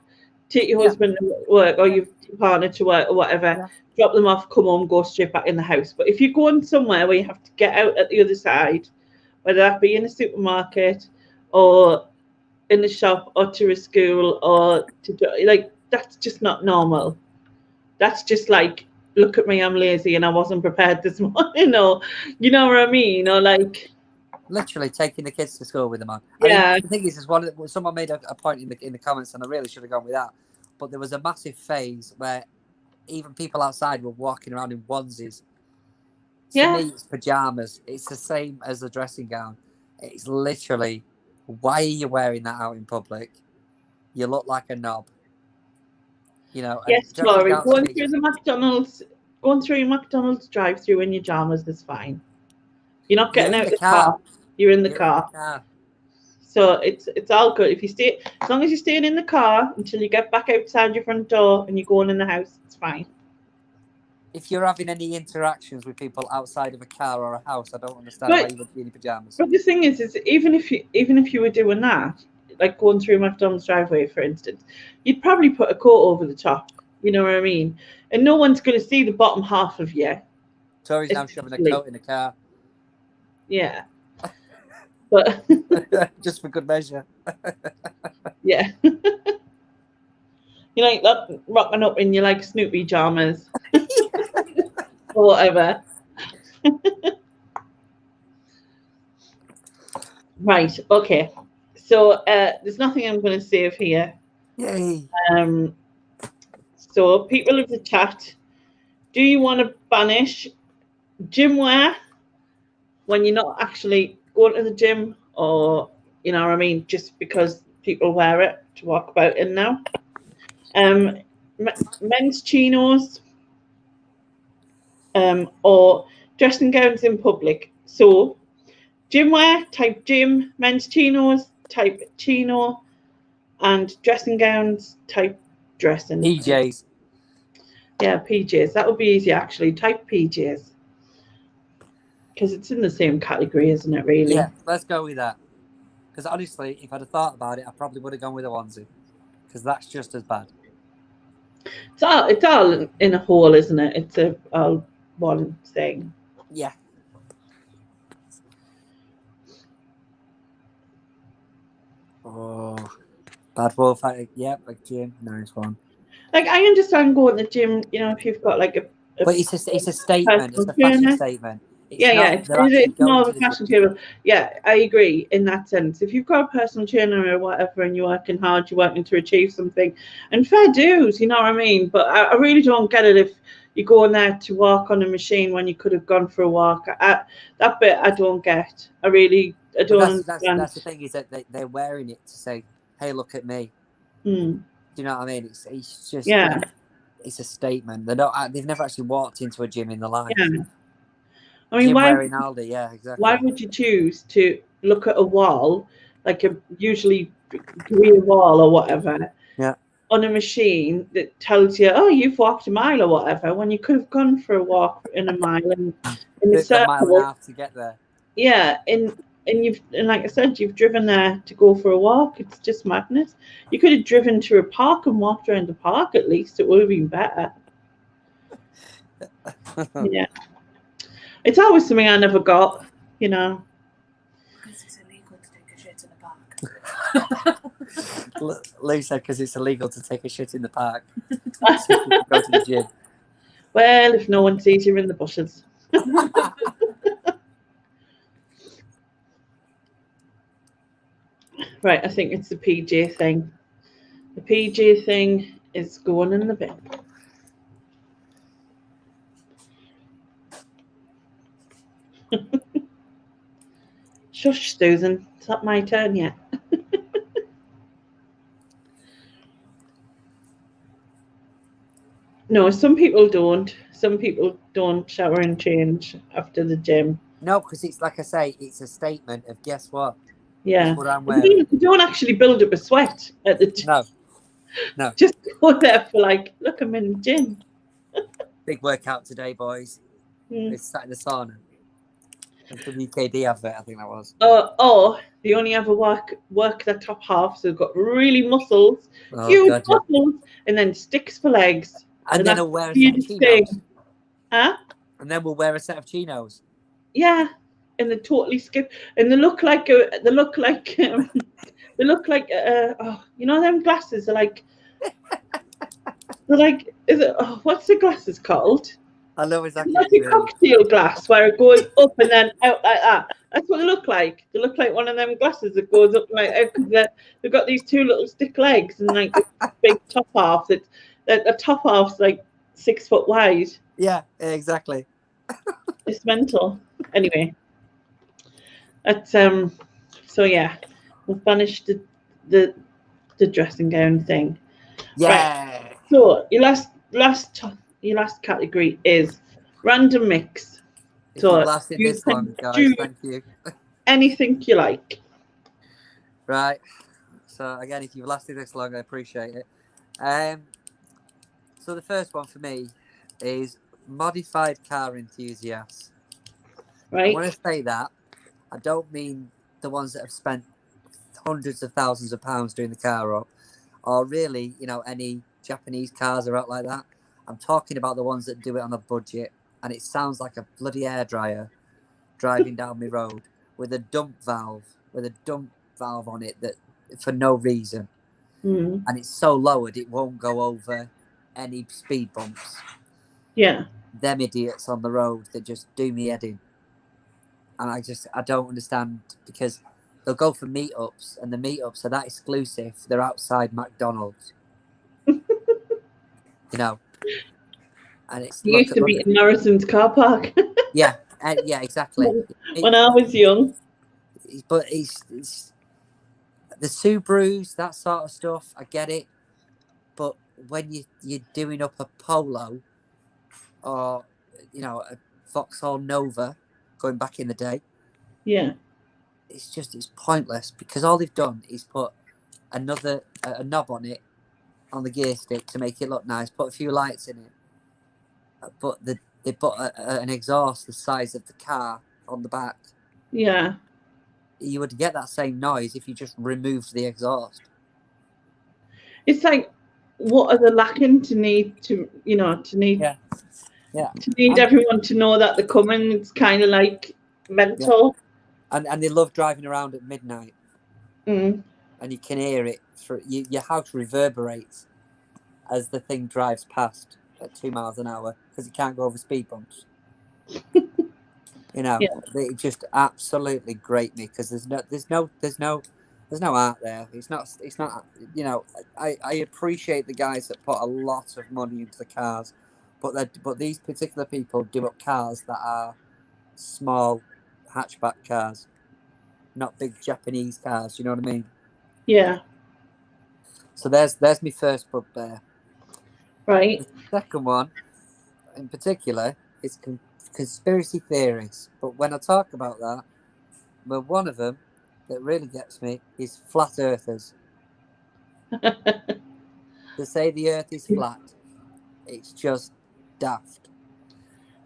take your husband to work or your partner to work or whatever, drop them off, come home, go straight back in the house. But if you're going somewhere where you have to get out at the other side, whether that be in a supermarket or in the shop or to a school or to that's just not normal. That's just like, look at me, I'm lazy and I wasn't prepared this morning, or you know what I mean, or like literally taking the kids to school with them on. Yeah. I mean, the thing is someone made a point in the comments, and I really should have gone with that. But there was a massive phase where even people outside were walking around in onesies. To me, it's pajamas. It's the same as the dressing gown. It's literally, why are you wearing that out in public? You look like a knob. You know. Yes, Tori, going through your McDonald's drive-through in your pajamas is fine. You're not getting out of the car. You're in the car. So it's all good. If you stay, as long as you're staying in the car until you get back outside your front door and you're going in the house, it's fine. If you're having any interactions with people outside of a car or a house, I don't understand why you would be in your pajamas. But the thing is even if you were doing that, like going through McDonald's driveway, for instance, you'd probably put a coat over the top. You know what I mean? And no one's going to see the bottom half of you. Tori's now shoving a coat in the car. Yeah. But just for good measure. Yeah. You like that rocking up in your like Snoopy pajamas or whatever. Right. Okay. So there's nothing I'm going to save here. Yay. So people of the chat, do you want to banish gym wear when you're not actually going to the gym, or you know what I mean, just because people wear it to walk about in now? Men's chinos, or dressing gowns in public. So gym wear, type gym, men's chinos, type chino, and dressing gowns, type dressing. PJs. Yeah, PJs. That would be easy actually. Type PJs. Because it's in the same category, isn't it, really? Yeah, let's go with that. Because honestly, if I'd have thought about it, I probably would have gone with a onesie. Because that's just as bad. It's all in a whole, isn't it? It's all one thing. Yeah. Oh, bad wolf. Yep, like gym. Nice one. Like, I understand going to the gym, you know, if you've got like a but it's a statement. It's a fashion statement. It's more of a fashion statement. Yeah, I agree in that sense. If you've got a personal trainer or whatever and you're working hard, you're working to achieve something, and fair dues, you know what I mean? But I really don't get it if you're going there to walk on a machine when you could have gone for a walk. That bit I don't get. I don't understand. That's the thing, is that they're wearing it to say, hey, look at me. Mm. Do you know what I mean? It's just, it's a statement. They've never actually walked into a gym in their life. Yeah. I mean, wearing Aldi, yeah, exactly. Why would you choose to look at a wall, like a usually green wall or whatever, on a machine that tells you, oh, you've walked a mile or whatever, when you could have gone for a walk in a mile in a circle. A mile and a half to get there. Yeah, and like I said, you've driven there to go for a walk. It's just madness. You could have driven to a park and walked around the park at least. It would have been better. Yeah. It's always something I never got, you know. Because it's illegal to take a shit in the park. Lou said because it's illegal to take a shit in the park. So you can go to the gym. Well, if no one sees you in the bushes. Right, I think it's the PJ thing. The PJ thing is going in the bin. Shush, Susan. It's not my turn yet. No, some people don't. Some people don't shower and change after the gym. No, because it's like I say, it's a statement of guess what? Yeah. That's what I'm wearing. You don't actually build up a sweat at the gym. No. Just go there for like, look, I'm in the gym. Big workout today, boys. It's sat in the sauna. The WKD advert, I think that was. Or they only ever work their top half, so they've got really muscles, Oh, huge God, yeah. muscles, and then sticks for legs. And then that's he'll wear a the set of weirdest chinos. thing. Huh? And then we'll wear a set of chinos. Yeah, and they totally skip, and they look like you know them glasses are like they're like what's the glasses called? I know exactly Like what you a mean. cocktail glass where it goes up and then out like that. That's what they look like. They look like one of them glasses that goes up like out because they've got these two little stick legs and like this big top half that the top half's like 6 foot wide. Yeah, exactly. It's mental. Anyway, that's so yeah, we've banished the dressing gown thing. Yeah. Right. So your last category is random mix. If So you've lasted you this can long, guys, do thank you. anything you like. Right. So again, if you've lasted this long, I appreciate it. So the first one for me is modified car enthusiasts. Right. And when I say that, I don't mean the ones that have spent hundreds of thousands of pounds doing the car up, or really, any Japanese cars are out like that. I'm talking about the ones that do it on a budget, and it sounds like a bloody hairdryer driving down my road with a dump valve on it that for no reason, and it's so lowered it won't go over any speed bumps. Yeah. Them idiots on the road that just do me head in, and I don't understand, because they'll go for meetups, and the meetups are that exclusive. They're outside McDonald's, and it's You used to be in Morrison's car park. yeah, exactly. When I was young. But it's the Subarus, that sort of stuff. I get it, but when you're doing up a Polo or a Vauxhall Nova, going back in the day, yeah, it's pointless, because all they've done is put a knob on it, on the gear stick, to make it look nice, put a few lights in it, but they put an exhaust the size of the car on the back. Yeah. You would get that same noise if you just removed the exhaust. It's like, what are they lacking to need Yeah. to need everyone to know that they're coming? It's kind of like mental. Yeah. And they love driving around at midnight. And you can hear it through your house reverberates as the thing drives past at 2 miles an hour, because it can't go over speed bumps. They just absolutely grate me, because there's no art there. It's not. I appreciate the guys that put a lot of money into the cars, but these particular people do up cars that are small hatchback cars, not big Japanese cars. You know what I mean? Yeah. So there's my first bugbear. Right. The second one, in particular, is conspiracy theories. But when I talk about that, one of them that really gets me is flat earthers. To say the earth is flat, it's just daft.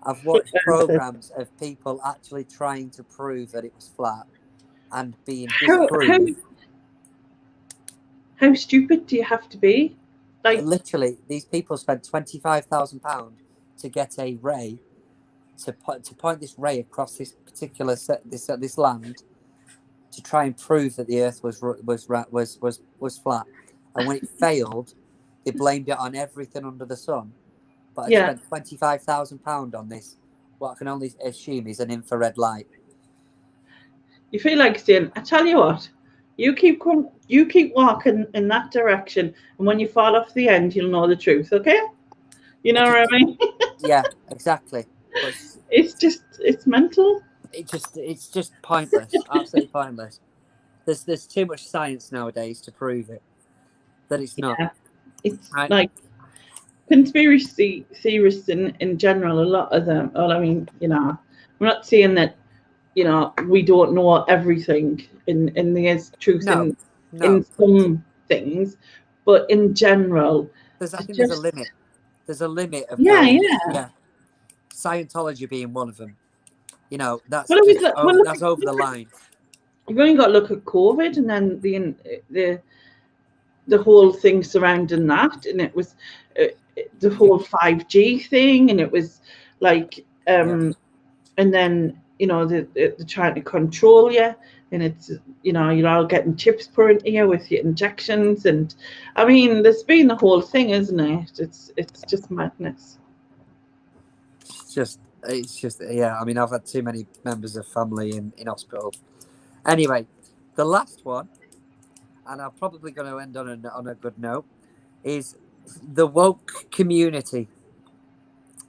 I've watched programs of people actually trying to prove that it was flat and being disproved. How stupid do you have to be? Like, literally, these people spent £25,000 to get a ray to point this ray across this particular this land to try and prove that the Earth was flat. And when it failed, they blamed it on everything under the sun. But I spent £25,000 on this, what I can only assume is an infrared light. You feel like saying, I tell you what, you keep walking in that direction, and when you fall off the end, you'll know the truth, okay? You know what I mean? Yeah, exactly. But it's mental. It's just pointless, absolutely pointless. There's too much science nowadays to prove it that it's not. It's right. Like conspiracy theorists in general. A lot of them. Well, I mean, I'm not saying that we don't know everything, and there's truth in some things, but in general, I think there's a limit. There's a limit of yeah. Scientology being one of them. You know, that's Well, it was, just well, look, that's over the line. you've only got to look at COVID and then the whole thing surrounding that, and it was the whole 5G thing, and it was like, and then they're trying to control you, and it's you're all getting chips put into you with your injections, and I mean, there's been the whole thing, isn't it? It's just madness. It's just yeah. I mean, I've had too many members of family in hospital. Anyway, the last one, and I'm probably going to end on a good note, is the woke community.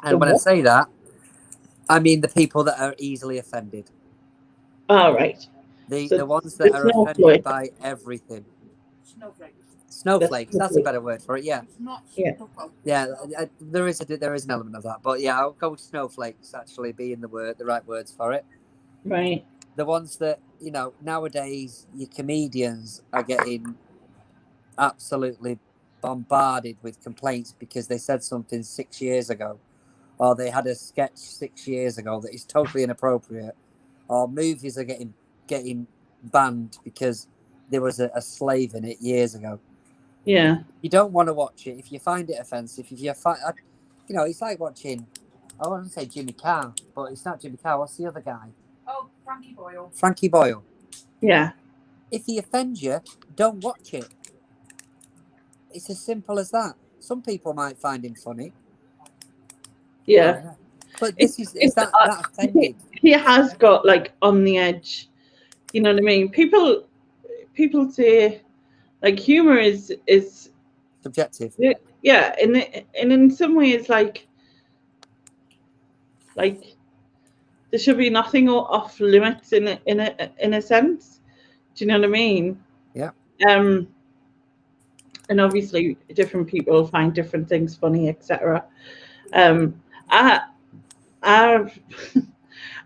And when I say that, I mean the people that are easily offended. All right. The ones that are offended by everything. Snowflakes. That's a better word for it. Yeah. Yeah. There is an element of that, but yeah, I'll go with snowflakes actually being the right words for it. Right. The ones that nowadays your comedians are getting absolutely bombarded with complaints because they said something 6 years ago, or they had a sketch 6 years ago that is totally inappropriate, or movies are getting banned because there was a slave in it years ago. Yeah. You don't want to watch it if you find it offensive. If you find, it's like watching. I want to say Jimmy Carr, but it's not Jimmy Carr. What's the other guy? Oh, Frankie Boyle. Frankie Boyle. Yeah. If he offends you, don't watch it. It's as simple as that. Some people might find him funny. Yeah. But this is that offended. He has got like on the edge. You know what I mean? People say like humor is subjective. Yeah, and in some ways like there should be nothing off limits in a sense. Do you know what I mean? Yeah. And obviously different people find different things funny, etc. I've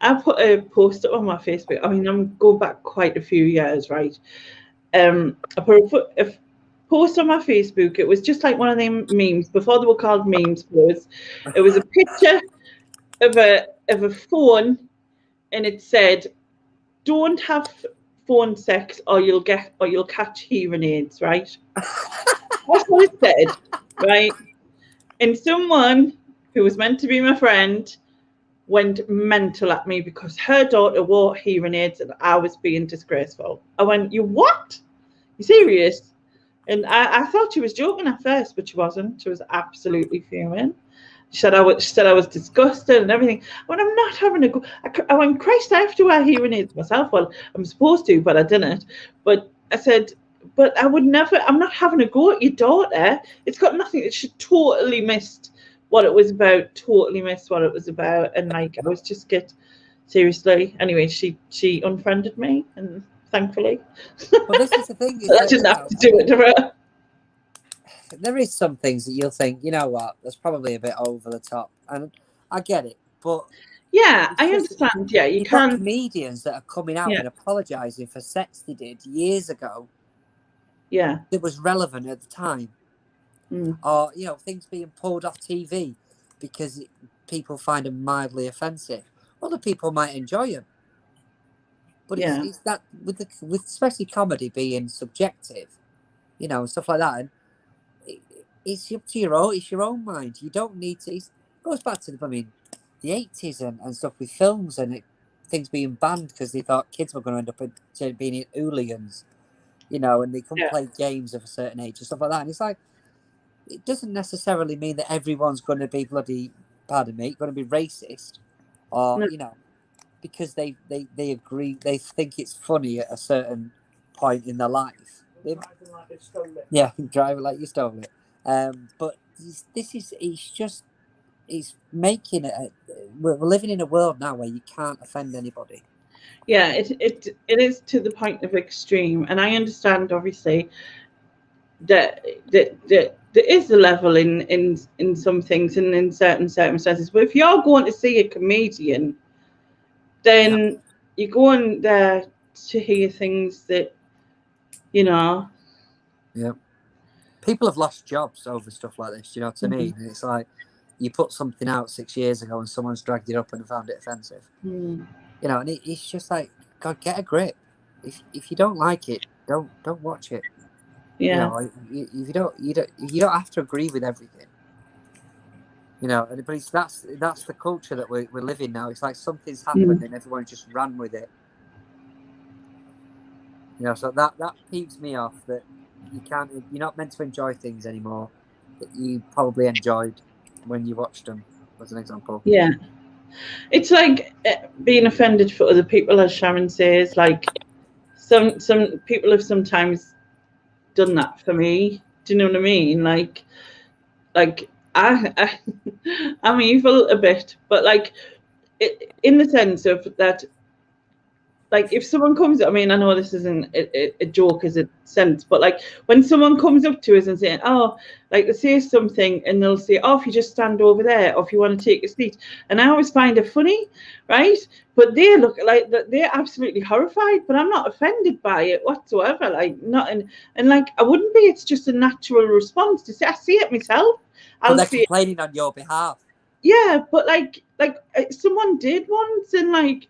I put a post up on my Facebook. I mean, I'm going back quite a few years, right? I put a post on my Facebook. It was just like one of them memes before they were called memes. It was a picture of a phone, and it said, "Don't have phone sex, or you'll catch hearing aids." Right? That's what it said, right? And someone who was meant to be my friend went mental at me because her daughter wore hearing aids and I was being disgraceful. I went, "You what? You serious?" And I thought she was joking at first, but she wasn't. She was absolutely fuming. She said I was disgusted and everything. I went, "I'm not having a go." I went, "Christ, I have to wear hearing aids myself." Well, I'm supposed to, but I didn't. But I said, "But I would never. I'm not having a go at your daughter. It's got nothing. She totally missed what it was about. Totally missed what it was about." And like, I was just seriously. Anyway, she unfriended me, and thankfully. Well, this is the thing. I didn't have to do it to her. There is some things that you'll think, you know what, that's probably a bit over the top, and I get it, but yeah, I understand. Yeah, you've got comedians that are coming out and apologising for sex they did years ago. Yeah, it was relevant at the time, or things being pulled off TV because people find them mildly offensive. Other people might enjoy them, but it's that with especially comedy being subjective, and stuff like that. And it's up to your own mind. You don't need to. It goes back to the 80s and stuff with films and things being banned because they thought kids were going to end up being hooligans, and they couldn't play games of a certain age and stuff like that. And it's like, it doesn't necessarily mean that everyone's going to be going to be racist, or because they agree, they think it's funny at a certain point in their life. Drive it like you stole it. But it's making it. We're living in a world now where you can't offend anybody. Yeah, it is to the point of extreme, and I understand obviously that there is a level in some things and in certain circumstances. But if you're going to see a comedian, then you're going there to hear things that Yeah. People have lost jobs over stuff like this. You know what I mean? It's like you put something out 6 years ago and someone's dragged it up and found it offensive. You know, and it's just like, God, get a grip. If you don't like it, don't watch it. You Yeah. know, if you don't have to agree with everything. You know, but that's the culture that we're living now. It's like something's happened and everyone just ran with it. You know, so that peeves me off, that you're not meant to enjoy things anymore that you probably enjoyed when you watched them, as an example. Yeah. It's like being offended for other people, as Sharon says. Like some people have sometimes done that for me. Do you know what I mean? Like I'm evil a bit, but like in the sense of that, like if someone comes, I mean, I know this isn't a joke as a sense, but like when someone comes up to us and saying, oh, like they say something and they'll say, oh, if you just stand over there, or if you want to take a seat, and I always find it funny, right? But they look like they're absolutely horrified, but I'm not offended by it whatsoever. Like not, and like I wouldn't be. It's just a natural response to say, I see it myself. But they're complaining on your behalf. Yeah, but like someone did once, and like,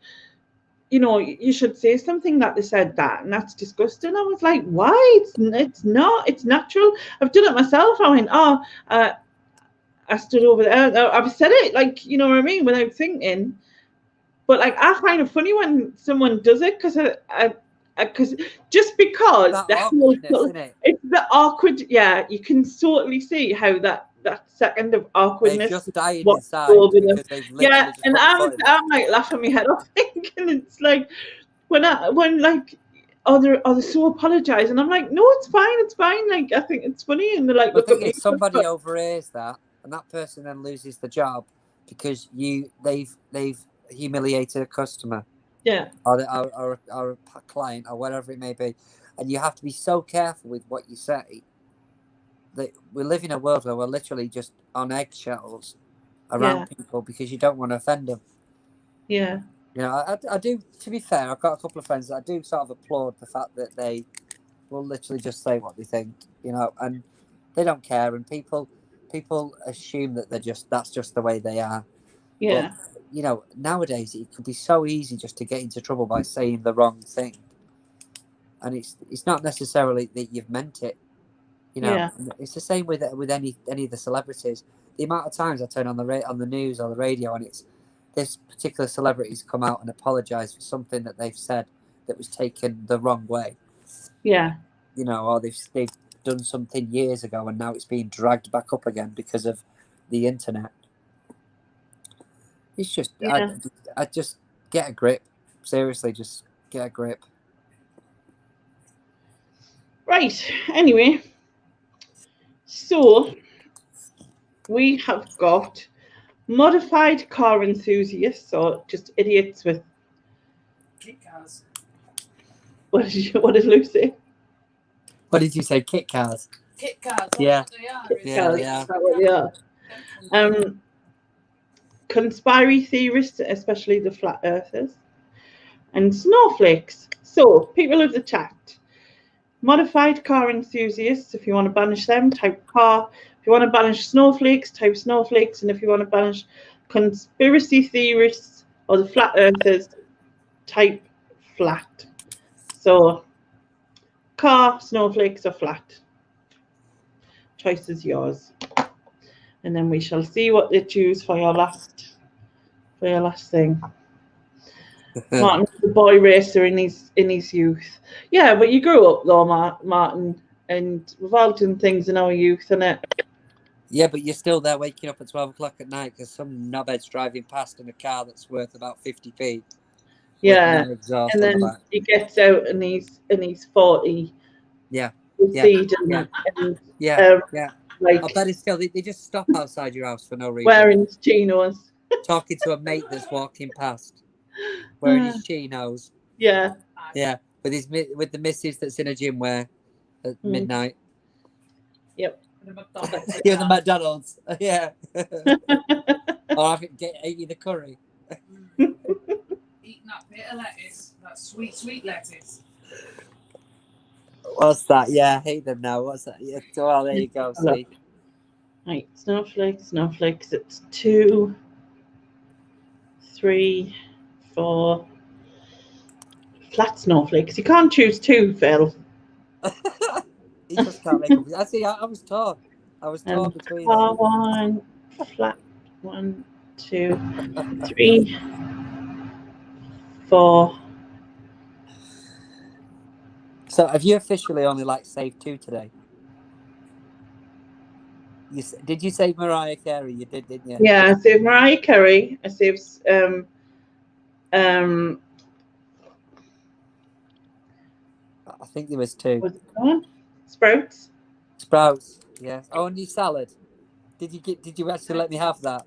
you know, you should say something that they said that, and that's disgusting. I was like, why? It's not. It's natural. I've done it myself. I went, oh, I stood over there. I've said it, like, you know what I mean, without thinking. But like, I find it funny when someone does it because just because it's the awkward. Yeah, you can totally see how that second of awkwardness. They're just dying inside because they've literally just and I'm like laughing my head off, thinking it's like when like they're so apologise, and I'm like, no, it's fine. Like I think it's funny, and they're like, look at me. Somebody overhears that, and that person then loses the job because they've humiliated a customer. Yeah. Or a client, or whatever it may be, and you have to be so careful with what you say. That we live in a world where we're literally just on eggshells around people because you don't want to offend them. Yeah. You know, I do. To be fair, I've got a couple of friends that I do sort of applaud the fact that they will literally just say what they think. You know, and they don't care, and people assume that that's just the way they are. Yeah. But, you know, nowadays it could be so easy just to get into trouble by saying the wrong thing, and it's not necessarily that you've meant it. You know, it's the same with any of the celebrities. The amount of times I turn on the news or the radio, and it's this particular celebrity's come out and apologized for something that they've said that was taken the wrong way. Yeah. You know, or they've done something years ago and now it's being dragged back up again because of the internet. It's just, I just get a grip. Seriously, just get a grip. Right. Anyway, so we have got modified car enthusiasts, or just idiots with kit cars. What did Lucy? What did you say? Kit cars. Kit cars. Yeah. That's what they are. Conspiracy theorists, especially the flat earthers, and snowflakes. So, people of the chat, modified car enthusiasts, if you want to banish them, type car. If you want to banish snowflakes, type snowflakes. And if you want to banish conspiracy theorists or the flat earthers, type flat. So, car, snowflakes, or flat. Choice is yours. And then we shall see what they choose for your last thing. Martin, the boy racer in his youth. Yeah, but you grew up though, Martin, and we've all done things in our youth, innit? Yeah, but you're still there waking up at 12 o'clock at night because some knobhead's driving past in a car that's worth about 50p. Yeah, and then he gets out and he's 40. Yeah. Like, I bet it's still they just stop outside your house for no reason. Wearing his chinos. Talking to a mate that's walking past. Wearing his chinos. Yeah. Yeah. With the missus that's in a gym wear at midnight. Yep. Yeah, the McDonald's. Yeah. Or I think eating the curry. Eating that bit of lettuce, that sweet lettuce. What's that? Yeah, I hate them now. What's that? Yeah, well, there you go. See. Right, snowflakes. It's 2, 3, 4, flat snowflakes. You can't choose two, Phil. He just can't make up. I see. I was torn. I was torn between them. One, flat, 1, 2, 3, 4. So, have you officially only saved 2 today? Did you save Mariah Carey? You did, didn't you? Yeah, I saved Mariah Carey. I saved I think there was 2. what's it called? Sprouts. Sprouts. Yes. Oh, and your salad. Did you actually let me have that?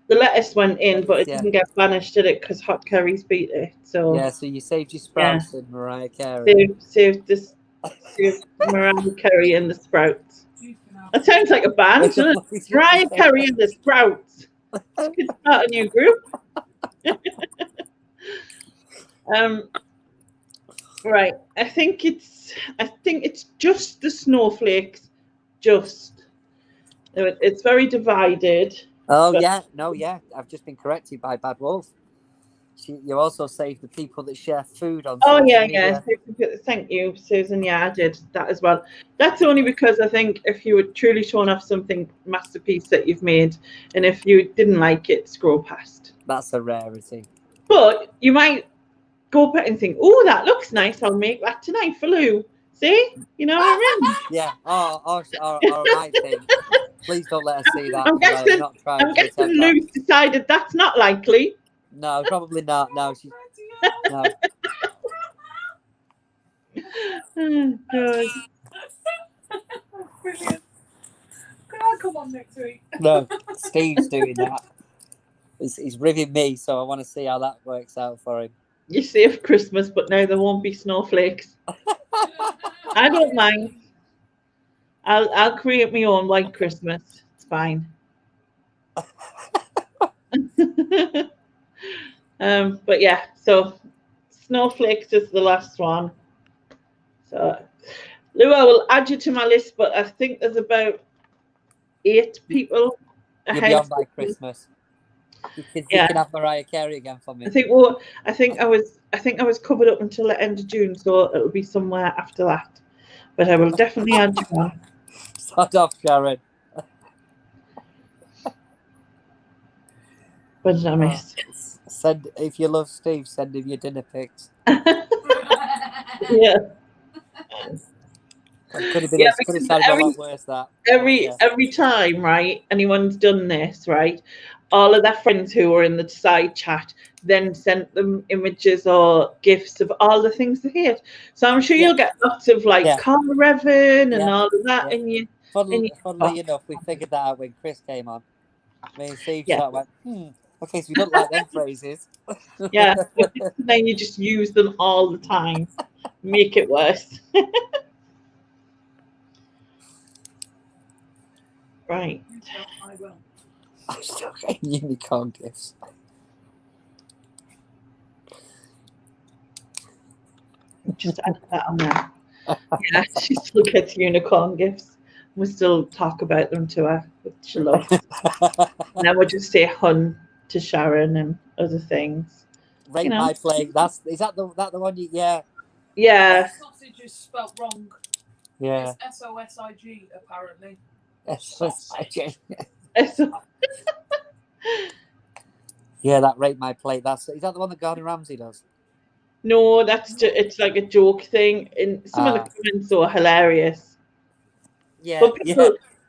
The lettuce went in, but it Yeah. didn't get banished, did it? Because hot curries beat it. So Yeah. So you saved your sprouts and Mariah Carey. saved Mariah Carey and the Sprouts. That sounds like a band, doesn't it? Mariah Carey and the Sprouts. Could start a new group. Right. I think it's just the snowflakes. Just. It's very divided. Oh yeah, no, yeah. I've just been corrected by Bad Wolf. You also saved the people that share food on. Oh social yeah. media. Thank you, Susan. Yeah, I did that as well. That's only because I think if you were truly showing off something masterpiece that you've made, and if you didn't like it, scroll past. That's a rarity. But you might go back and think, "Oh, that looks nice. I'll make that tonight for Lou." See, you know what I mean? Yeah. Or I think. Please don't let us see that. I'm guessing Lou's decided that's not likely. No, probably not. No, no. Oh, God. Brilliant. Can I come on next week? No, Steve's doing that. He's ribbing me, so I want to see how that works out for him. You saved Christmas, but now there won't be snowflakes. I don't mind. I'll create my own white Christmas. It's fine. But yeah, so snowflakes is the last one. So Lou, I will add you to my list, but I think there's about 8 people You'll ahead. be on by Christmas. You can have Mariah Carey again for me. I think I was covered up until the end of June, so it'll be somewhere after that. But I will definitely add you on. Start off, Sharon. What did I miss? If you love Steve, send him your dinner pics. Yeah. Could have sounded a lot worse. That every time, right? Anyone's done this, right? All of their friends who were in the side chat then sent them images or gifs of all the things they hate. So I'm sure you'll get lots of car revving and all of that. Yeah. Funnily enough, we figured that out when Chris came on. Me and Steve went, okay, so we don't like them phrases. Yeah, then you just use them all the time. Make it worse. Right. I will. I'm still getting unicorn gifts. Just add that on there. Yeah, she still gets unicorn gifts. We still talk about them to her, which she loves. And then we'll just say hun to Sharon and other things. Rate my plate. Is that the one you? Yeah. Yeah. Sausage is spelt wrong. Yeah. It's SOSIG apparently. SOSIG. Yeah, that rate my plate. Is that the one that Gordon Ramsay does? No, it's like a joke thing. And some of the comments are hilarious. Yeah. But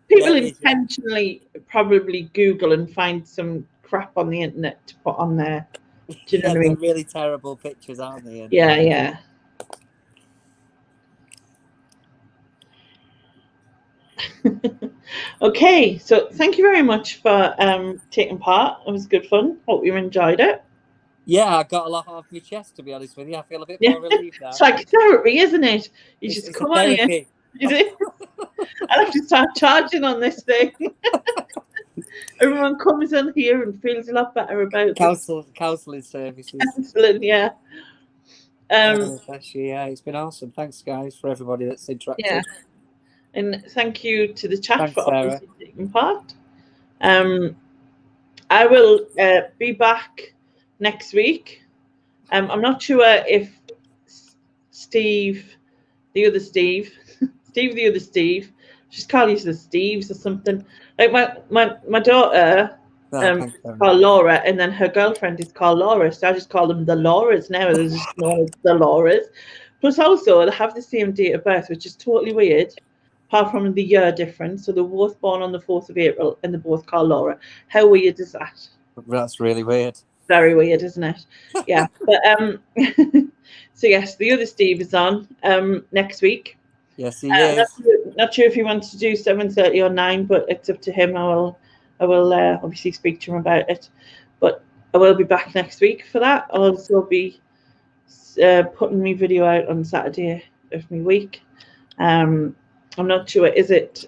people intentionally probably Google and find some crap on the internet to put on there. Do you know what I mean? Really terrible pictures, aren't they? Yeah. Okay, so thank you very much for taking part. It was good fun. Hope you enjoyed it. Yeah, I got a lot off my chest, to be honest with you. I feel a bit more relieved now. It's like therapy, isn't it? Just come on here. Is it? I'll have to start charging on this thing. Everyone comes in here and feels a lot better about counselling services. Excellent, yeah. Yeah, it's been awesome. Thanks, guys, for everybody that's interacted. Yeah. And thank you to the chat for Sarah. obviously taking part. I will be back next week. I'm not sure if Steve, the other Steve, Steve, the other Steve. Just call you the Steves or something. Like my daughter Thanks, is called Laura, and then her girlfriend is called Laura. So I just call them the Lauras now. There's just known as the Lauras. Plus, also, they have the same date of birth, which is totally weird, apart from the year difference. So they're both born on the 4th of April, and they're both called Laura. How weird is that? That's really weird. Very weird, isn't it? Yeah. But so yes, the other Steve is on next week. Yes, he is. Not sure if he wants to do 7:30 or 9, but it's up to him. I will obviously speak to him about it. But I will be back next week for that. I'll also be putting my video out on Saturday of my week. I'm not sure. Is it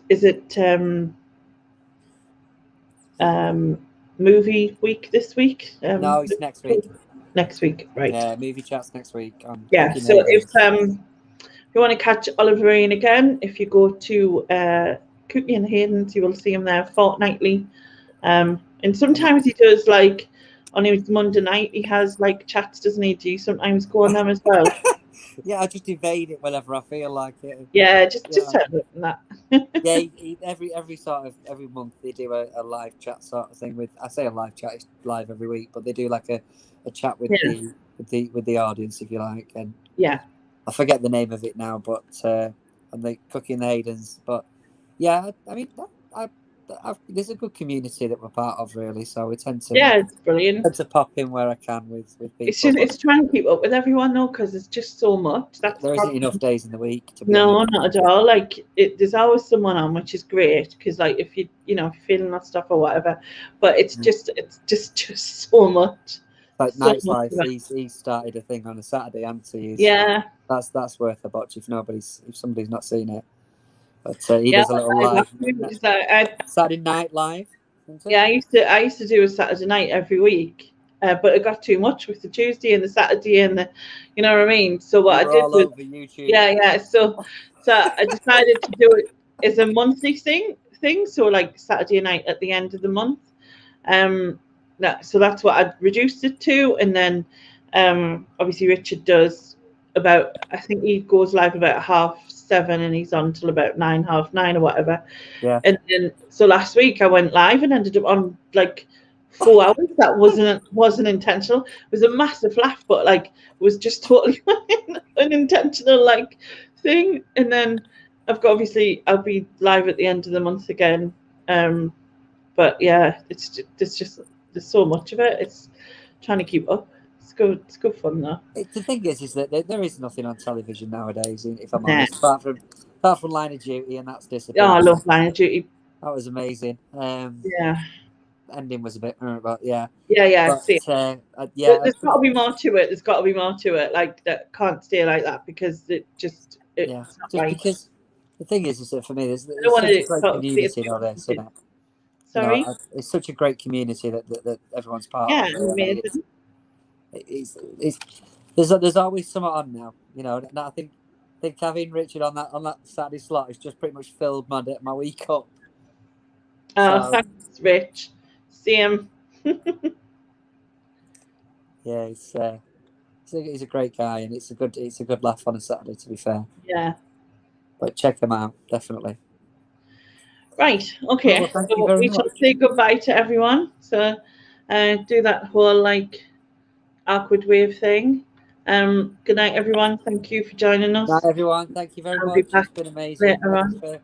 movie week this week? No, it's next week. Next week, right? Yeah, movie chats next week. Yeah. So if you want to catch Oliverian again, if you go to Cookie and Hayden's, you will see him there fortnightly. And sometimes he does like on his Monday night, he has like chats, doesn't he? Do you sometimes go on them as well? Yeah, I just evade it whenever I feel like it. Yeah, just have it in that. Yeah, every month they do a live chat sort of thing with. I say a live chat, it's live every week, but they do like a chat with the audience, if you like. And yeah, I forget the name of it now, but and the Cookie and the Haydens. But yeah, I mean, there's a good community that we're part of, really. So we tend to it's brilliant. Tend to pop in where I can with people. It's trying to keep up with everyone though, because it's just so much. There isn't enough days in the week to be No, honest. not at all. Like there's always someone on, which is great because like if if you're feeling that stuff or whatever, but it's just so much. Like so Night's Life, he started a thing on a Saturday, hasn't he? Yeah, that's worth a watch if somebody's not seen it. But he does a little live Saturday night live. Yeah, I used to do a Saturday night every week, but it got too much with the Tuesday and the Saturday and the, you know what I mean. So what I did was over YouTube. Yeah. So I decided to do it as a monthly thing. So like Saturday night at the end of the month. So that's what I reduced it to, and then obviously Richard does about. I think he goes live about 7:30, and he's on till about 9, 9:30 or whatever. Yeah. And then so last week I went live and ended up on like 4 hours. That wasn't intentional. It was a massive laugh, but like it was just totally unintentional like thing. And then I'll be live at the end of the month again. But yeah, it's just there's so much of it. It's trying to keep up. It's good fun though. The thing is that there is nothing on television nowadays, if I'm honest, apart from Line of Duty, and that's disappeared. Oh, I love Line of Duty. That was amazing. Yeah. Ending was a bit, but yeah. Yeah. But, there's got to be more to it. There's got to be more to it. Like that can't stay like that because it's not right. Because the thing is that for me, there's such a great community nowadays, isn't it? Sorry. It's such a great community that everyone's part of. Yeah, amazing. There's always someone on now, and I think having Richard on that Saturday slot has just pretty much filled my week up. Oh, thanks, Rich. Same. Yeah, he's a great guy, and it's a good laugh on a Saturday, to be fair. Yeah. But check him out, definitely. Right. Okay. Well, thank you very much. Shall say goodbye to everyone. So, do that whole like awkward wave thing. Good night, everyone. Thank you for joining us. Good night, everyone. Thank you very much. It's been amazing. Later on. Thanks for